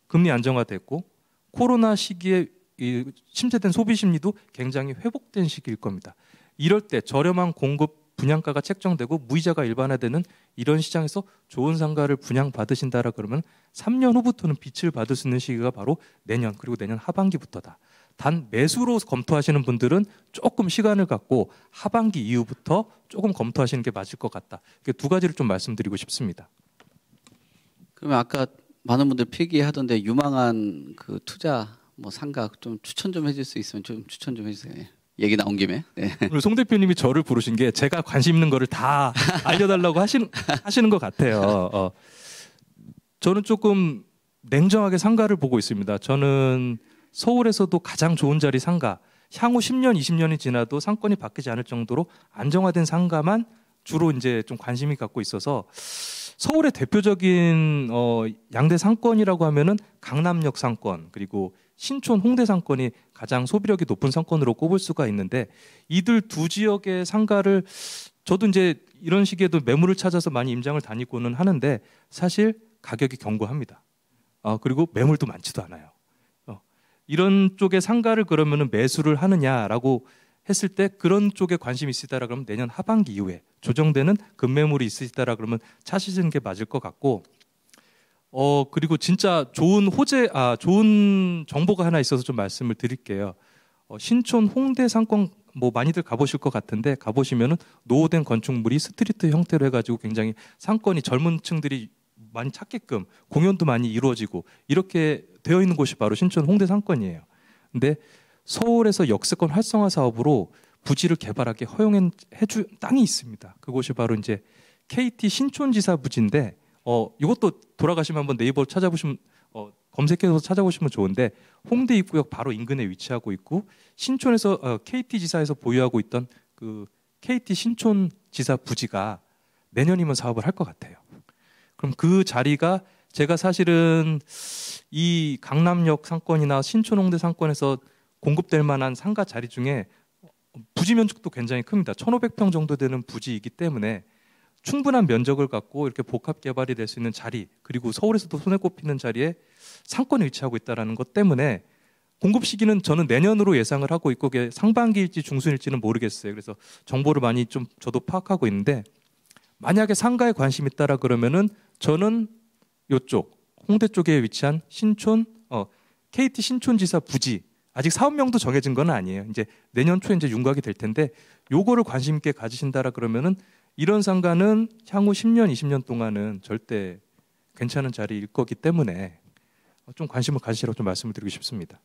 금리 안정화됐고 코로나 시기에 이 침체된 소비 심리도 굉장히 회복된 시기일 겁니다. 이럴 때 저렴한 공급 분양가가 책정되고 무이자가 일반화되는 이런 시장에서 좋은 상가를 분양받으신다라 그러면 3년 후부터는 빛을 받을 수 있는 시기가 바로 내년, 그리고 내년 하반기부터다. 단 매수로 검토하시는 분들은 조금 시간을 갖고 하반기 이후부터 조금 검토하시는 게 맞을 것 같다. 이렇게 두 가지를 좀 말씀드리고 싶습니다. 그러면 아까 많은 분들 필기하던데 유망한 그 투자 뭐 상가 좀 추천 좀 해줄 수 있으면 좀 추천 좀 해주세요. 얘기 나온 김에. 네. 오늘 송 대표님이 저를 부르신 게 제가 관심 있는 거를 다 알려달라고 하시는 것 같아요. 저는 조금 냉정하게 상가를 보고 있습니다. 저는 서울에서도 가장 좋은 자리 상가, 향후 10년, 20년이 지나도 상권이 바뀌지 않을 정도로 안정화된 상가만 주로 이제 좀 관심이 갖고 있어서 서울의 대표적인 양대 상권이라고 하면은 강남역 상권, 그리고 신촌 홍대 상권이 가장 소비력이 높은 상권으로 꼽을 수가 있는데, 이들 두 지역의 상가를 저도 이제 이런 시기에도 매물을 찾아서 많이 임장을 다니고는 하는데 사실 가격이 견고합니다. 그리고 매물도 많지도 않아요. 이런 쪽의 상가를 그러면은 매수를 하느냐라고 했을 때 그런 쪽에 관심이 있으시다라 그러면 내년 하반기 이후에 조정되는 급매물이 있으시다라 그러면 찾으시는 게 맞을 것 같고, 그리고 진짜 좋은 좋은 정보가 하나 있어서 좀 말씀을 드릴게요. 신촌 홍대 상권 뭐 많이들 가보실 것 같은데, 가보시면은 노후된 건축물이 스트리트 형태로 해가지고 굉장히 상권이 젊은 층들이 많이 찾게끔 공연도 많이 이루어지고 이렇게 되어 있는 곳이 바로 신촌 홍대 상권이에요. 근데 서울에서 역세권 활성화 사업으로 부지를 개발하게 허용해준 땅이 있습니다. 그곳이 바로 이제 KT 신촌지사 부지인데, 이것도 돌아가시면 한번 네이버 찾아보시면 검색해서 찾아보시면 좋은데, 홍대 입구역 바로 인근에 위치하고 있고, 신촌에서 KT 지사에서 보유하고 있던 그 KT 신촌지사 부지가 내년이면 사업을 할 것 같아요. 그럼 그 자리가 제가 사실은 이 강남역 상권이나 신촌 홍대 상권에서 공급될 만한 상가 자리 중에 부지 면적도 굉장히 큽니다. 1,500평 정도 되는 부지이기 때문에 충분한 면적을 갖고 이렇게 복합 개발이 될 수 있는 자리, 그리고 서울에서도 손에 꼽히는 자리에 상권이 위치하고 있다는 것 때문에 공급 시기는 저는 내년으로 예상을 하고 있고, 그게 상반기일지 중순일지는 모르겠어요. 그래서 정보를 많이 좀 저도 파악하고 있는데, 만약에 상가에 관심 있다라 그러면은 저는 이쪽 홍대 쪽에 위치한 신촌 KT 신촌지사 부지, 아직 사업명도 정해진 건 아니에요. 이제 내년 초에 이제 윤곽이 될 텐데, 요거를 관심 있게 가지신다라 그러면은 이런 상가는 향후 10년, 20년 동안은 절대 괜찮은 자리일 거기 때문에 좀 관심을 가지시라고 좀 말씀을 드리고 싶습니다.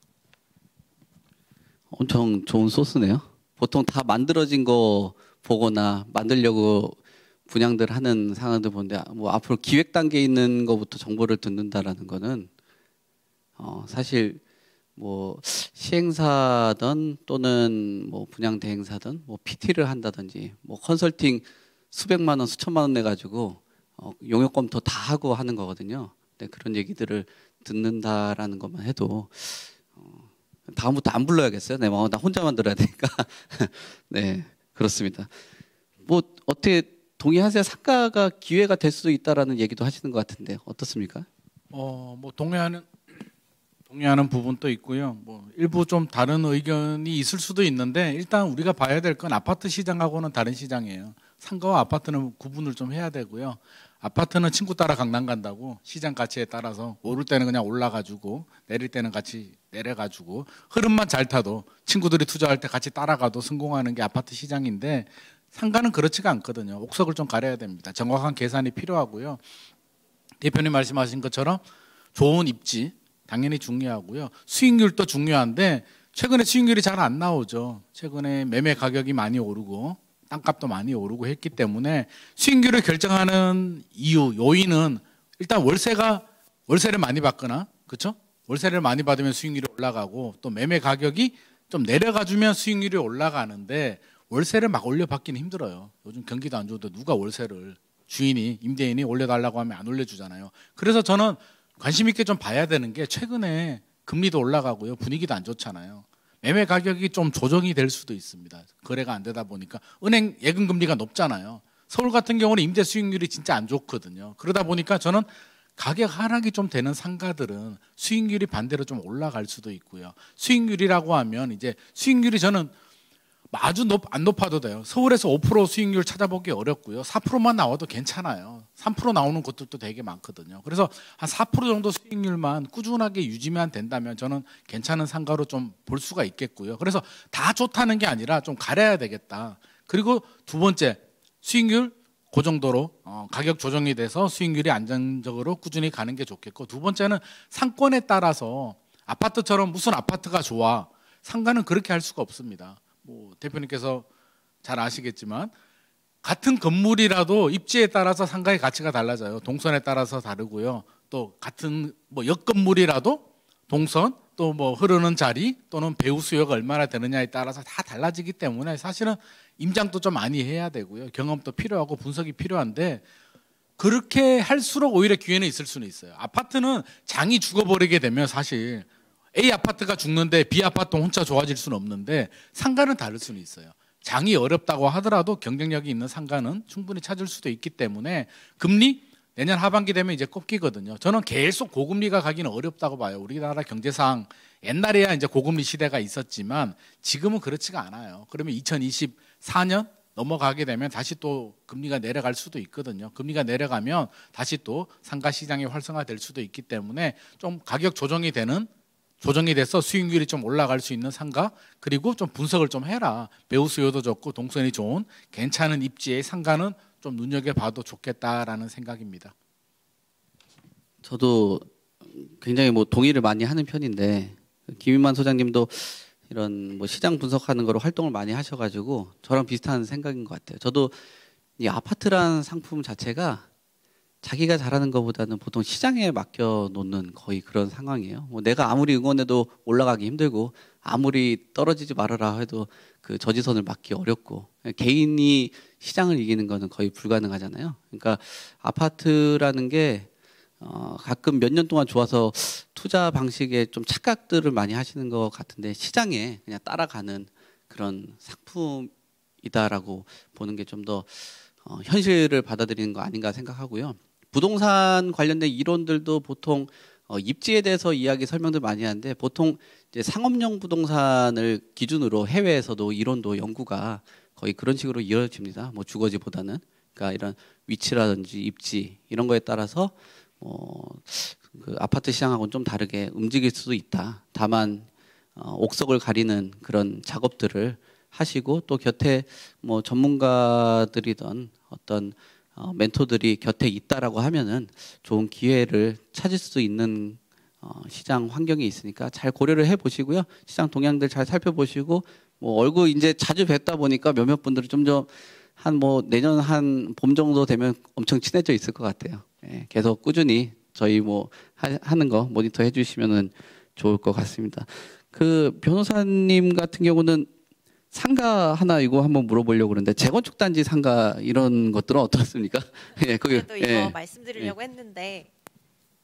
엄청 좋은 소스네요. 보통 다 만들어진 거 보거나 만들려고 분양들 하는 상황들 보는데, 뭐 앞으로 기획 단계에 있는 거부터 정보를 듣는다라는 거는 사실 뭐 시행사든 또는 뭐 분양 대행사든 뭐 PT를 한다든지 뭐 컨설팅 수백만 원, 수천만 원 내 가지고 용역 검토 다 하고 하는 거거든요. 근데 그런 얘기들을 듣는다라는 것만 해도 다음부터 안 불러야겠어요. 네, 나 혼자만 들어야 되니까. 네, 그렇습니다. 뭐 어떻게 동의하세요? 상가가 기회가 될 수도 있다라는 얘기도 하시는 것 같은데 어떻습니까? 뭐 동의하는 부분도 있고요. 뭐 일부 좀 다른 의견이 있을 수도 있는데, 일단 우리가 봐야 될 건 아파트 시장하고는 다른 시장이에요. 상가와 아파트는 구분을 좀 해야 되고요. 아파트는 친구 따라 강남 간다고 시장 가치에 따라서 오를 때는 그냥 올라가지고 내릴 때는 같이 내려가지고 흐름만 잘 타도 친구들이 투자할 때 같이 따라가도 성공하는 게 아파트 시장인데, 상가는 그렇지가 않거든요. 옥석을 좀 가려야 됩니다. 정확한 계산이 필요하고요. 대표님 말씀하신 것처럼 좋은 입지 당연히 중요하고요. 수익률도 중요한데 최근에 수익률이 잘 안 나오죠. 최근에 매매 가격이 많이 오르고 땅값도 많이 오르고 했기 때문에 수익률을 결정하는 요인은 일단 월세를 많이 받거나, 그렇죠? 월세를 많이 받으면 수익률이 올라가고, 또 매매 가격이 좀 내려가주면 수익률이 올라가는데 월세를 막 올려받기는 힘들어요. 요즘 경기도 안 좋은데 누가 월세를 주인이 임대인이 올려달라고 하면 안 올려주잖아요. 그래서 저는 관심 있게 좀 봐야 되는 게 최근에 금리도 올라가고요. 분위기도 안 좋잖아요. 매매 가격이 좀 조정이 될 수도 있습니다. 거래가 안 되다 보니까 은행 예금 금리가 높잖아요. 서울 같은 경우는 임대 수익률이 진짜 안 좋거든요. 그러다 보니까 저는 가격 하락이 좀 되는 상가들은 수익률이 반대로 좀 올라갈 수도 있고요. 수익률이라고 하면 이제 수익률이 저는 아주 안 높아도 돼요. 서울에서 5% 수익률 찾아보기 어렵고요. 4%만 나와도 괜찮아요. 3% 나오는 곳들도 되게 많거든요. 그래서 한 4% 정도 수익률만 꾸준하게 유지만 된다면 저는 괜찮은 상가로 좀 볼 수가 있겠고요. 그래서 다 좋다는 게 아니라 좀 가려야 되겠다. 그리고 두 번째, 수익률 그 정도로 가격 조정이 돼서 수익률이 안정적으로 꾸준히 가는 게 좋겠고, 두 번째는 상권에 따라서 아파트처럼 무슨 아파트가 좋아, 상가는 그렇게 할 수가 없습니다. 뭐 대표님께서 잘 아시겠지만 같은 건물이라도 입지에 따라서 상가의 가치가 달라져요. 동선에 따라서 다르고요. 또 같은 뭐 옆 건물이라도 동선, 또 뭐 흐르는 자리 또는 배우 수요가 얼마나 되느냐에 따라서 다 달라지기 때문에 사실은 임장도 좀 많이 해야 되고요. 경험도 필요하고 분석이 필요한데, 그렇게 할수록 오히려 기회는 있을 수는 있어요. 아파트는 장이 죽어버리게 되면 사실 A 아파트가 죽는데 B 아파트 혼자 좋아질 수는 없는데, 상가는 다를 수는 있어요. 장이 어렵다고 하더라도 경쟁력이 있는 상가는 충분히 찾을 수도 있기 때문에 금리 내년 하반기 되면 이제 꺾이거든요. 저는 계속 고금리가 가기는 어렵다고 봐요. 우리나라 경제상 옛날에야 이제 고금리 시대가 있었지만 지금은 그렇지가 않아요. 그러면 2024년 넘어가게 되면 다시 또 금리가 내려갈 수도 있거든요. 금리가 내려가면 다시 또 상가 시장이 활성화될 수도 있기 때문에 좀 가격 조정이 돼서 수익률이 좀 올라갈 수 있는 상가, 그리고 좀 분석을 좀 해라. 배우 수요도 좋고 동선이 좋은 괜찮은 입지의 상가는 좀 눈여겨봐도 좋겠다라는 생각입니다. 저도 굉장히 뭐 동의를 많이 하는 편인데, 김인만 소장님도 이런 뭐 시장 분석하는 거로 활동을 많이 하셔가지고 저랑 비슷한 생각인 것 같아요. 저도 이 아파트라는 상품 자체가 자기가 잘하는 것보다는 보통 시장에 맡겨 놓는 거의 그런 상황이에요. 뭐 내가 아무리 응원해도 올라가기 힘들고, 아무리 떨어지지 말아라 해도 그 저지선을 막기 어렵고, 개인이 시장을 이기는 거는 거의 불가능하잖아요. 그러니까 아파트라는 게 가끔 몇 년 동안 좋아서 투자 방식에 좀 착각들을 많이 하시는 것 같은데, 시장에 그냥 따라가는 그런 상품이다라고 보는 게 좀 더 현실을 받아들이는 거 아닌가 생각하고요. 부동산 관련된 이론들도 보통 입지에 대해서 이야기 설명들 많이 하는데, 보통 이제 상업용 부동산을 기준으로 해외에서도 이론도 연구가 거의 그런 식으로 이루어집니다. 뭐 주거지보다는, 그러니까 이런 위치라든지 입지 이런 거에 따라서 그 아파트 시장하고는 좀 다르게 움직일 수도 있다. 다만 옥석을 가리는 그런 작업들을 하시고, 또 곁에 뭐 전문가들이던 어떤 멘토들이 곁에 있다라고 하면은 좋은 기회를 찾을 수 있는 시장 환경이 있으니까 잘 고려를 해보시고요. 시장 동향들 잘 살펴보시고, 뭐 얼굴 이제 자주 뵙다 보니까 몇몇 분들은 좀 한 뭐 내년 한 봄 정도 되면 엄청 친해져 있을 것 같아요. 예, 계속 꾸준히 저희 뭐 하는 거 모니터 해주시면은 좋을 것 같습니다. 그 변호사님 같은 경우는 상가 하나 이거 한번 물어보려고 그러는데, 재건축 단지 상가 이런 것들은 어떻습니까? 예, 그래도 이거 예. 말씀드리려고 했는데,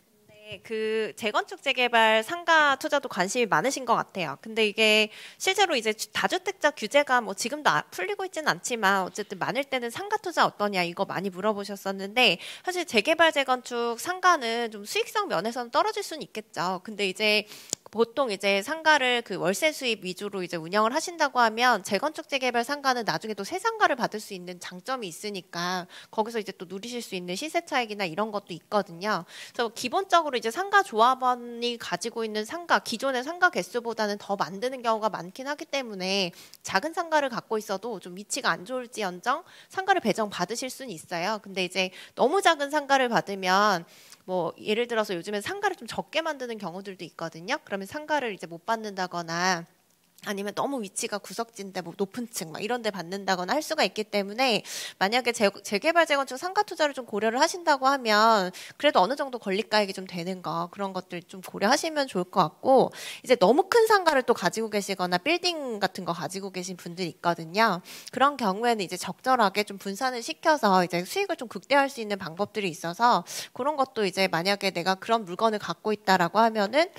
근데 그 재건축 재개발 상가 투자도 관심이 많으신 것 같아요. 근데 이게 실제로 이제 다주택자 규제가 뭐 지금도 풀리고 있지는 않지만 어쨌든 많을 때는 상가 투자 어떠냐 이거 많이 물어보셨었는데, 사실 재개발 재건축 상가는 좀 수익성 면에서는 떨어질 수는 있겠죠. 근데 이제 보통 이제 상가를 그 월세 수입 위주로 이제 운영을 하신다고 하면 재건축 재개발 상가는 나중에 또 새 상가를 받을 수 있는 장점이 있으니까 거기서 이제 또 누리실 수 있는 시세 차익이나 이런 것도 있거든요. 그래서 기본적으로 이제 상가 조합원이 가지고 있는 상가, 기존의 상가 개수보다는 더 만드는 경우가 많긴 하기 때문에 작은 상가를 갖고 있어도 좀 위치가 안 좋을지언정 상가를 배정 받으실 수는 있어요. 근데 이제 너무 작은 상가를 받으면 뭐 예를 들어서 요즘엔 상가를 좀 적게 만드는 경우들도 있거든요. 그러면 상가를 이제 못 받는다거나 아니면 너무 위치가 구석진데 뭐 높은 층 막 이런 데 받는다거나 할 수가 있기 때문에 만약에 재개발 재건축 상가 투자를 좀 고려를 하신다고 하면 그래도 어느 정도 권리가액이 좀 되는 거 그런 것들 좀 고려하시면 좋을 것 같고 이제 너무 큰 상가를 또 가지고 계시거나 빌딩 같은 거 가지고 계신 분들이 있거든요. 그런 경우에는 이제 적절하게 좀 분산을 시켜서 이제 수익을 좀 극대화할 수 있는 방법들이 있어서 그런 것도 이제 만약에 내가 그런 물건을 갖고 있다라고 하면은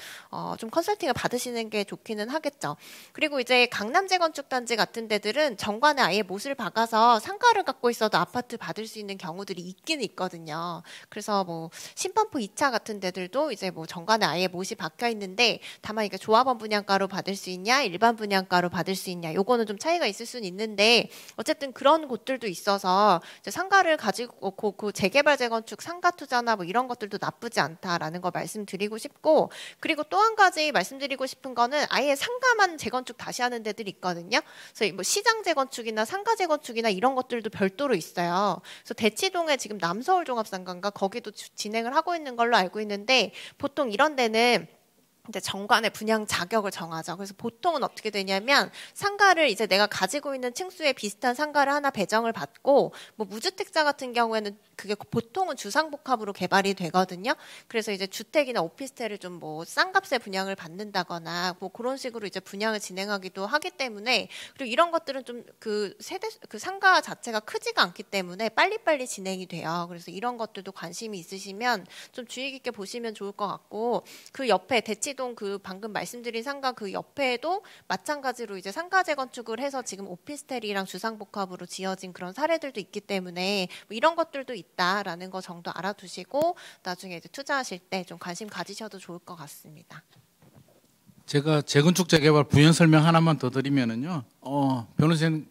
좀 컨설팅을 받으시는 게 좋기는 하겠죠. 그리고 이제 강남 재건축 단지 같은 데들은 정관에 아예 못을 박아서 상가를 갖고 있어도 아파트 받을 수 있는 경우들이 있긴 있거든요. 그래서 뭐 신반포 2차 같은 데들도 이제 뭐 정관에 아예 못이 박혀 있는데 다만 이게 조합원 분양가로 받을 수 있냐, 일반 분양가로 받을 수 있냐, 요거는 좀 차이가 있을 수는 있는데 어쨌든 그런 곳들도 있어서 이제 상가를 가지고 그 재개발 재건축 상가 투자나 뭐 이런 것들도 나쁘지 않다라는 거 말씀드리고 싶고 그리고 또 한 가지 말씀드리고 싶은 거는 아예 상가만 재건축 다시 하는 데들이 있거든요. 그래서 뭐 시장 재건축이나 상가 재건축이나 이런 것들도 별도로 있어요. 그래서 대치동에 지금 남서울 종합상가인가 거기도 진행을 하고 있는 걸로 알고 있는데 보통 이런 데는 이제 정관의 분양 자격을 정하죠. 그래서 보통은 어떻게 되냐면 상가를 이제 내가 가지고 있는 층수에 비슷한 상가를 하나 배정을 받고 뭐 무주택자 같은 경우에는 그게 보통은 주상복합으로 개발이 되거든요. 그래서 이제 주택이나 오피스텔을 좀 뭐 싼 값에 분양을 받는다거나 뭐 그런 식으로 이제 분양을 진행하기도 하기 때문에 그리고 이런 것들은 좀 그 상가 자체가 크지가 않기 때문에 빨리빨리 진행이 돼요. 그래서 이런 것들도 관심이 있으시면 좀 주의 깊게 보시면 좋을 것 같고 그 옆에 대치동 그 방금 말씀드린 상가 그 옆에도 마찬가지로 이제 상가 재건축을 해서 지금 오피스텔이랑 주상복합으로 지어진 그런 사례들도 있기 때문에 뭐 이런 것들도 있다라는 거 정도 알아두시고 나중에 이제 투자하실 때 좀 관심 가지셔도 좋을 것 같습니다. 제가 재건축 재개발 부연 설명 하나만 더 드리면은요.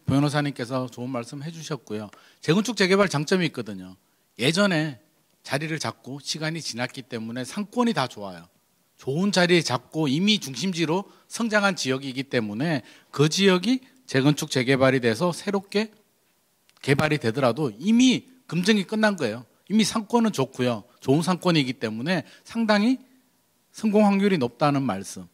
변호사님께서 좋은 말씀 해주셨고요. 재건축 재개발 장점이 있거든요. 예전에 자리를 잡고 시간이 지났기 때문에 상권이 다 좋아요. 좋은 자리에 잡고 이미 중심지로 성장한 지역이기 때문에 그 지역이 재건축 재개발이 돼서 새롭게 개발이 되더라도 이미 검증이 끝난 거예요. 이미 상권은 좋고요. 좋은 상권이기 때문에 상당히 성공 확률이 높다는 말씀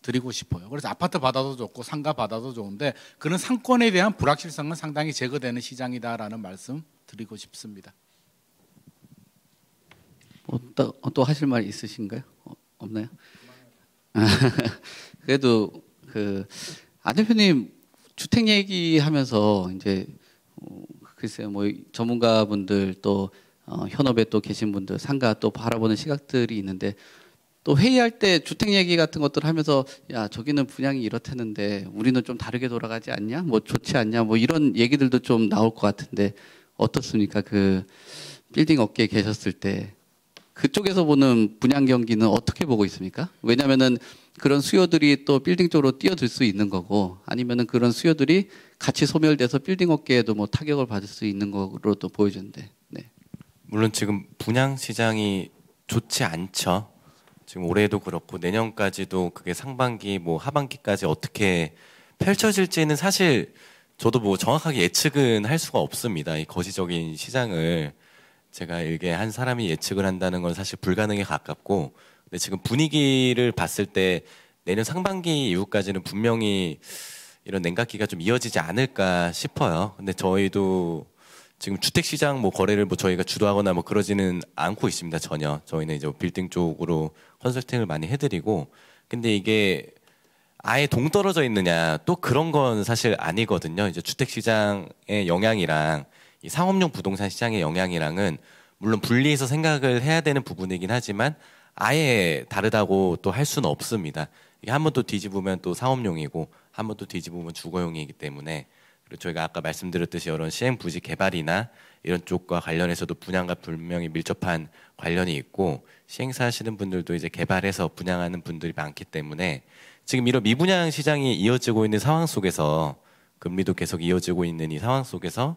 드리고 싶어요. 그래서 아파트 받아도 좋고 상가 받아도 좋은데 그런 상권에 대한 불확실성은 상당히 제거되는 시장이다라는 말씀 드리고 싶습니다. 또 하실 말 있으신가요? 없나요? 그래도 안 대표님 주택 얘기하면서 이제 글쎄요 뭐 전문가분들 또 현업에 또 계신 분들 상가 또 바라보는 시각들이 있는데 또 회의할 때 주택 얘기 같은 것들 하면서 야 저기는 분양이 이렇다는데 우리는 좀 다르게 돌아가지 않냐? 뭐 좋지 않냐? 뭐 이런 얘기들도 좀 나올 것 같은데 어떻습니까? 그 빌딩 업계에 계셨을 때 그쪽에서 보는 분양 경기는 어떻게 보고 있습니까? 왜냐하면은 그런 수요들이 또 빌딩 쪽으로 뛰어들 수 있는 거고 아니면은 그런 수요들이 같이 소멸돼서 빌딩 업계에도 뭐 타격을 받을 수 있는 거로도 보여지는데. 네. 물론 지금 분양 시장이 좋지 않죠. 지금 올해도 그렇고 내년까지도 그게 상반기 뭐 하반기까지 어떻게 펼쳐질지는 사실 저도 뭐 정확하게 예측은 할 수가 없습니다. 이 거시적인 시장을 제가 이게 한 사람이 예측을 한다는 건 사실 불가능에 가깝고 근데 지금 분위기를 봤을 때 내년 상반기 이후까지는 분명히 이런 냉각기가 좀 이어지지 않을까 싶어요. 근데 저희도 지금 주택시장 뭐 거래를 뭐 저희가 주도하거나 뭐 그러지는 않고 있습니다. 전혀. 저희는 이제 빌딩 쪽으로 컨설팅을 많이 해드리고 근데 이게 아예 동떨어져 있느냐 또 그런 건 사실 아니거든요. 이제 주택시장의 영향이랑 이 상업용 부동산 시장의 영향이랑은 물론 분리해서 생각을 해야 되는 부분이긴 하지만 아예 다르다고 또 할 수는 없습니다. 이게 한 번 또 뒤집으면 또 상업용이고 한 번 또 뒤집으면 주거용이기 때문에 그리고 저희가 아까 말씀드렸듯이 이런 시행부지 개발이나 이런 쪽과 관련해서도 분양과 분명히 밀접한 관련이 있고 시행사 하시는 분들도 이제 개발해서 분양하는 분들이 많기 때문에 지금 이런 미분양 시장이 이어지고 있는 상황 속에서 금리도 계속 이어지고 있는 이 상황 속에서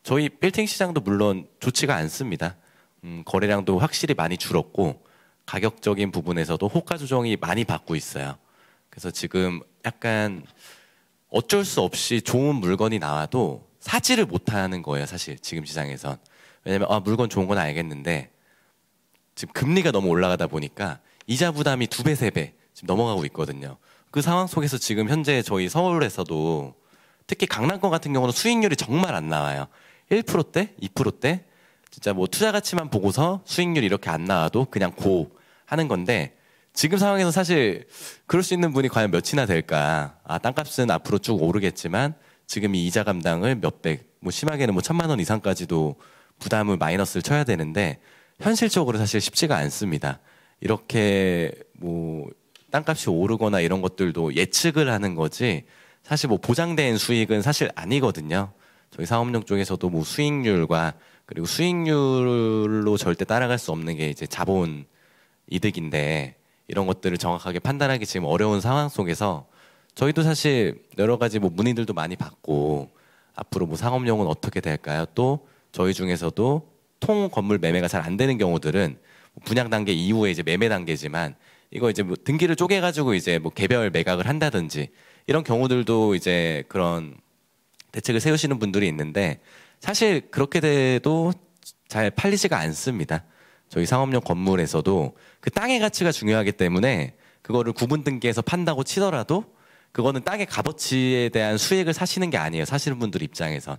저희 빌딩 시장도 물론 좋지가 않습니다. 거래량도 확실히 많이 줄었고 가격적인 부분에서도 호가 조정이 많이 받고 있어요. 그래서 지금 약간 어쩔 수 없이 좋은 물건이 나와도 사지를 못하는 거예요. 사실 지금 시장에선. 왜냐면 물건 좋은 건 알겠는데 지금 금리가 너무 올라가다 보니까 이자 부담이 2배, 3배 지금 넘어가고 있거든요. 그 상황 속에서 지금 현재 저희 서울에서도 특히 강남권 같은 경우는 수익률이 정말 안 나와요. 1%대, 2%대, 진짜 뭐 투자 가치만 보고서 수익률이 이렇게 안 나와도 그냥 고 하는 건데, 지금 상황에서 사실 그럴 수 있는 분이 과연 몇이나 될까? 땅값은 앞으로 쭉 오르겠지만 지금 이 이자 감당을 몇백, 뭐 심하게는 뭐 1,000만 원 이상까지도 부담을 마이너스를 쳐야 되는데 현실적으로 사실 쉽지가 않습니다. 이렇게 뭐 땅값이 오르거나 이런 것들도 예측을 하는 거지 사실 뭐 보장된 수익은 사실 아니거든요. 저희 상업용 쪽에서도 뭐 수익률과 그리고 수익률로 절대 따라갈 수 없는 게 이제 자본 이득인데, 이런 것들을 정확하게 판단하기 지금 어려운 상황 속에서 저희도 사실 여러 가지 뭐 문의들도 많이 받고 앞으로 뭐 상업용은 어떻게 될까요? 또 저희 중에서도 통 건물 매매가 잘 안 되는 경우들은 분양 단계 이후에 이제 매매 단계지만 이거 이제 뭐 등기를 쪼개가지고 이제 뭐 개별 매각을 한다든지 이런 경우들도 이제 그런 대책을 세우시는 분들이 있는데, 사실 그렇게 돼도 잘 팔리지가 않습니다. 저희 상업용 건물에서도 그 땅의 가치가 중요하기 때문에 그거를 구분 등기해서 판다고 치더라도 그거는 땅의 값어치에 대한 수익을 사시는 게 아니에요. 사시는 분들 입장에선.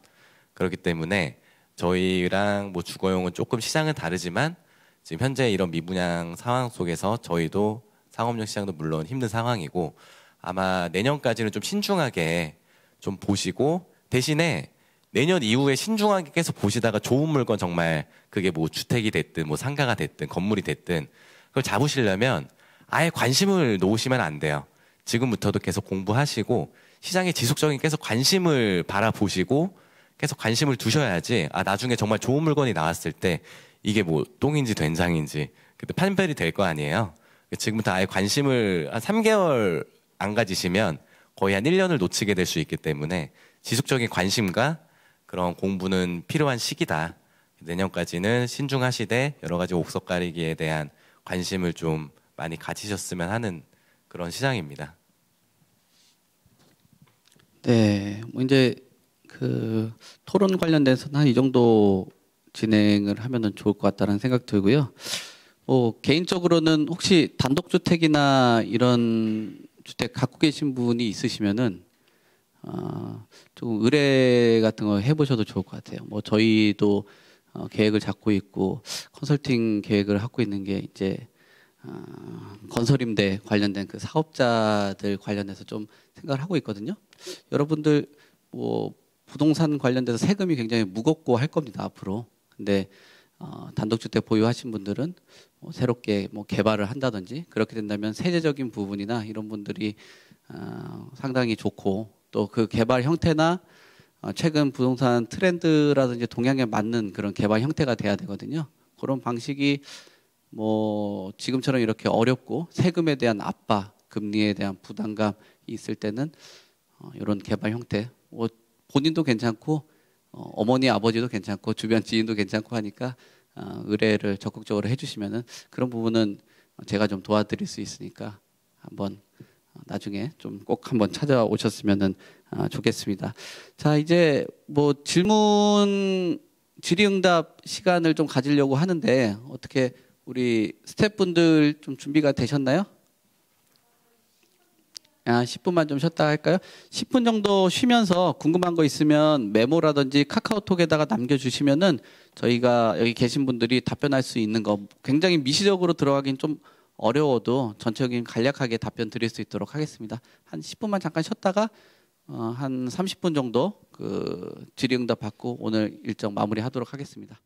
그렇기 때문에 저희랑 뭐 주거용은 조금 시장은 다르지만 지금 현재 이런 미분양 상황 속에서 저희도 상업용 시장도 물론 힘든 상황이고, 아마 내년까지는 좀 신중하게 좀 보시고, 대신에 내년 이후에 신중하게 계속 보시다가 좋은 물건, 정말 그게 뭐 주택이 됐든 뭐 상가가 됐든 건물이 됐든 그걸 잡으시려면 아예 관심을 놓으시면 안 돼요. 지금부터도 계속 공부하시고 시장에 지속적인 계속 관심을 바라보시고 계속 관심을 두셔야지 나중에 정말 좋은 물건이 나왔을 때 이게 뭐 똥인지 된장인지 그때 판별이 될 거 아니에요. 지금부터 아예 관심을 한 3개월 안 가지시면 거의 한 1년을 놓치게 될 수 있기 때문에 지속적인 관심과 그런 공부는 필요한 시기다. 내년까지는 신중하시되 여러 가지 옥석 가리기에 대한 관심을 좀 많이 가지셨으면 하는 그런 시장입니다. 네, 뭐 이제 그 토론 관련돼서는 한 이 정도 진행을 하면은 좋을 것 같다는 생각 들고요. 뭐 개인적으로는 혹시 단독주택이나 이런 주택 갖고 계신 분이 있으시면은 조금 의뢰 같은 거 해보셔도 좋을 것 같아요. 뭐 저희도 계획을 잡고 있고 컨설팅 계획을 하고 있는 게 이제 건설임대 관련된 그 사업자들 관련해서 좀 생각을 하고 있거든요. 여러분들 뭐 부동산 관련돼서 세금이 굉장히 무겁고 할 겁니다 앞으로. 근데 단독주택 보유하신 분들은 뭐 새롭게 뭐 개발을 한다든지 그렇게 된다면 세제적인 부분이나 이런 분들이 상당히 좋고, 또 그 개발 형태나 최근 부동산 트렌드라든지 동향에 맞는 그런 개발 형태가 돼야 되거든요. 그런 방식이 뭐 지금처럼 이렇게 어렵고 세금에 대한 압박, 금리에 대한 부담감이 있을 때는 이런 개발 형태, 뭐 본인도 괜찮고 어머니 아버지도 괜찮고 주변 지인도 괜찮고 하니까 의뢰를 적극적으로 해주시면은 그런 부분은 제가 좀 도와드릴 수 있으니까 한번 나중에 좀 꼭 한번 찾아오셨으면은 좋겠습니다. 자, 이제 뭐 질문 질의응답 시간을 좀 가지려고 하는데 어떻게 우리 스태프분들 좀 준비가 되셨나요? 10분만 좀 쉬었다 할까요? 10분 정도 쉬면서 궁금한 거 있으면 메모라든지 카카오톡에다가 남겨주시면은 저희가 여기 계신 분들이 답변할 수 있는 거, 굉장히 미시적으로 들어가긴 좀 어려워도 전체적인 간략하게 답변 드릴 수 있도록 하겠습니다. 한 10분만 잠깐 쉬었다가 한 30분 정도 그 질의응답 받고 오늘 일정 마무리하도록 하겠습니다.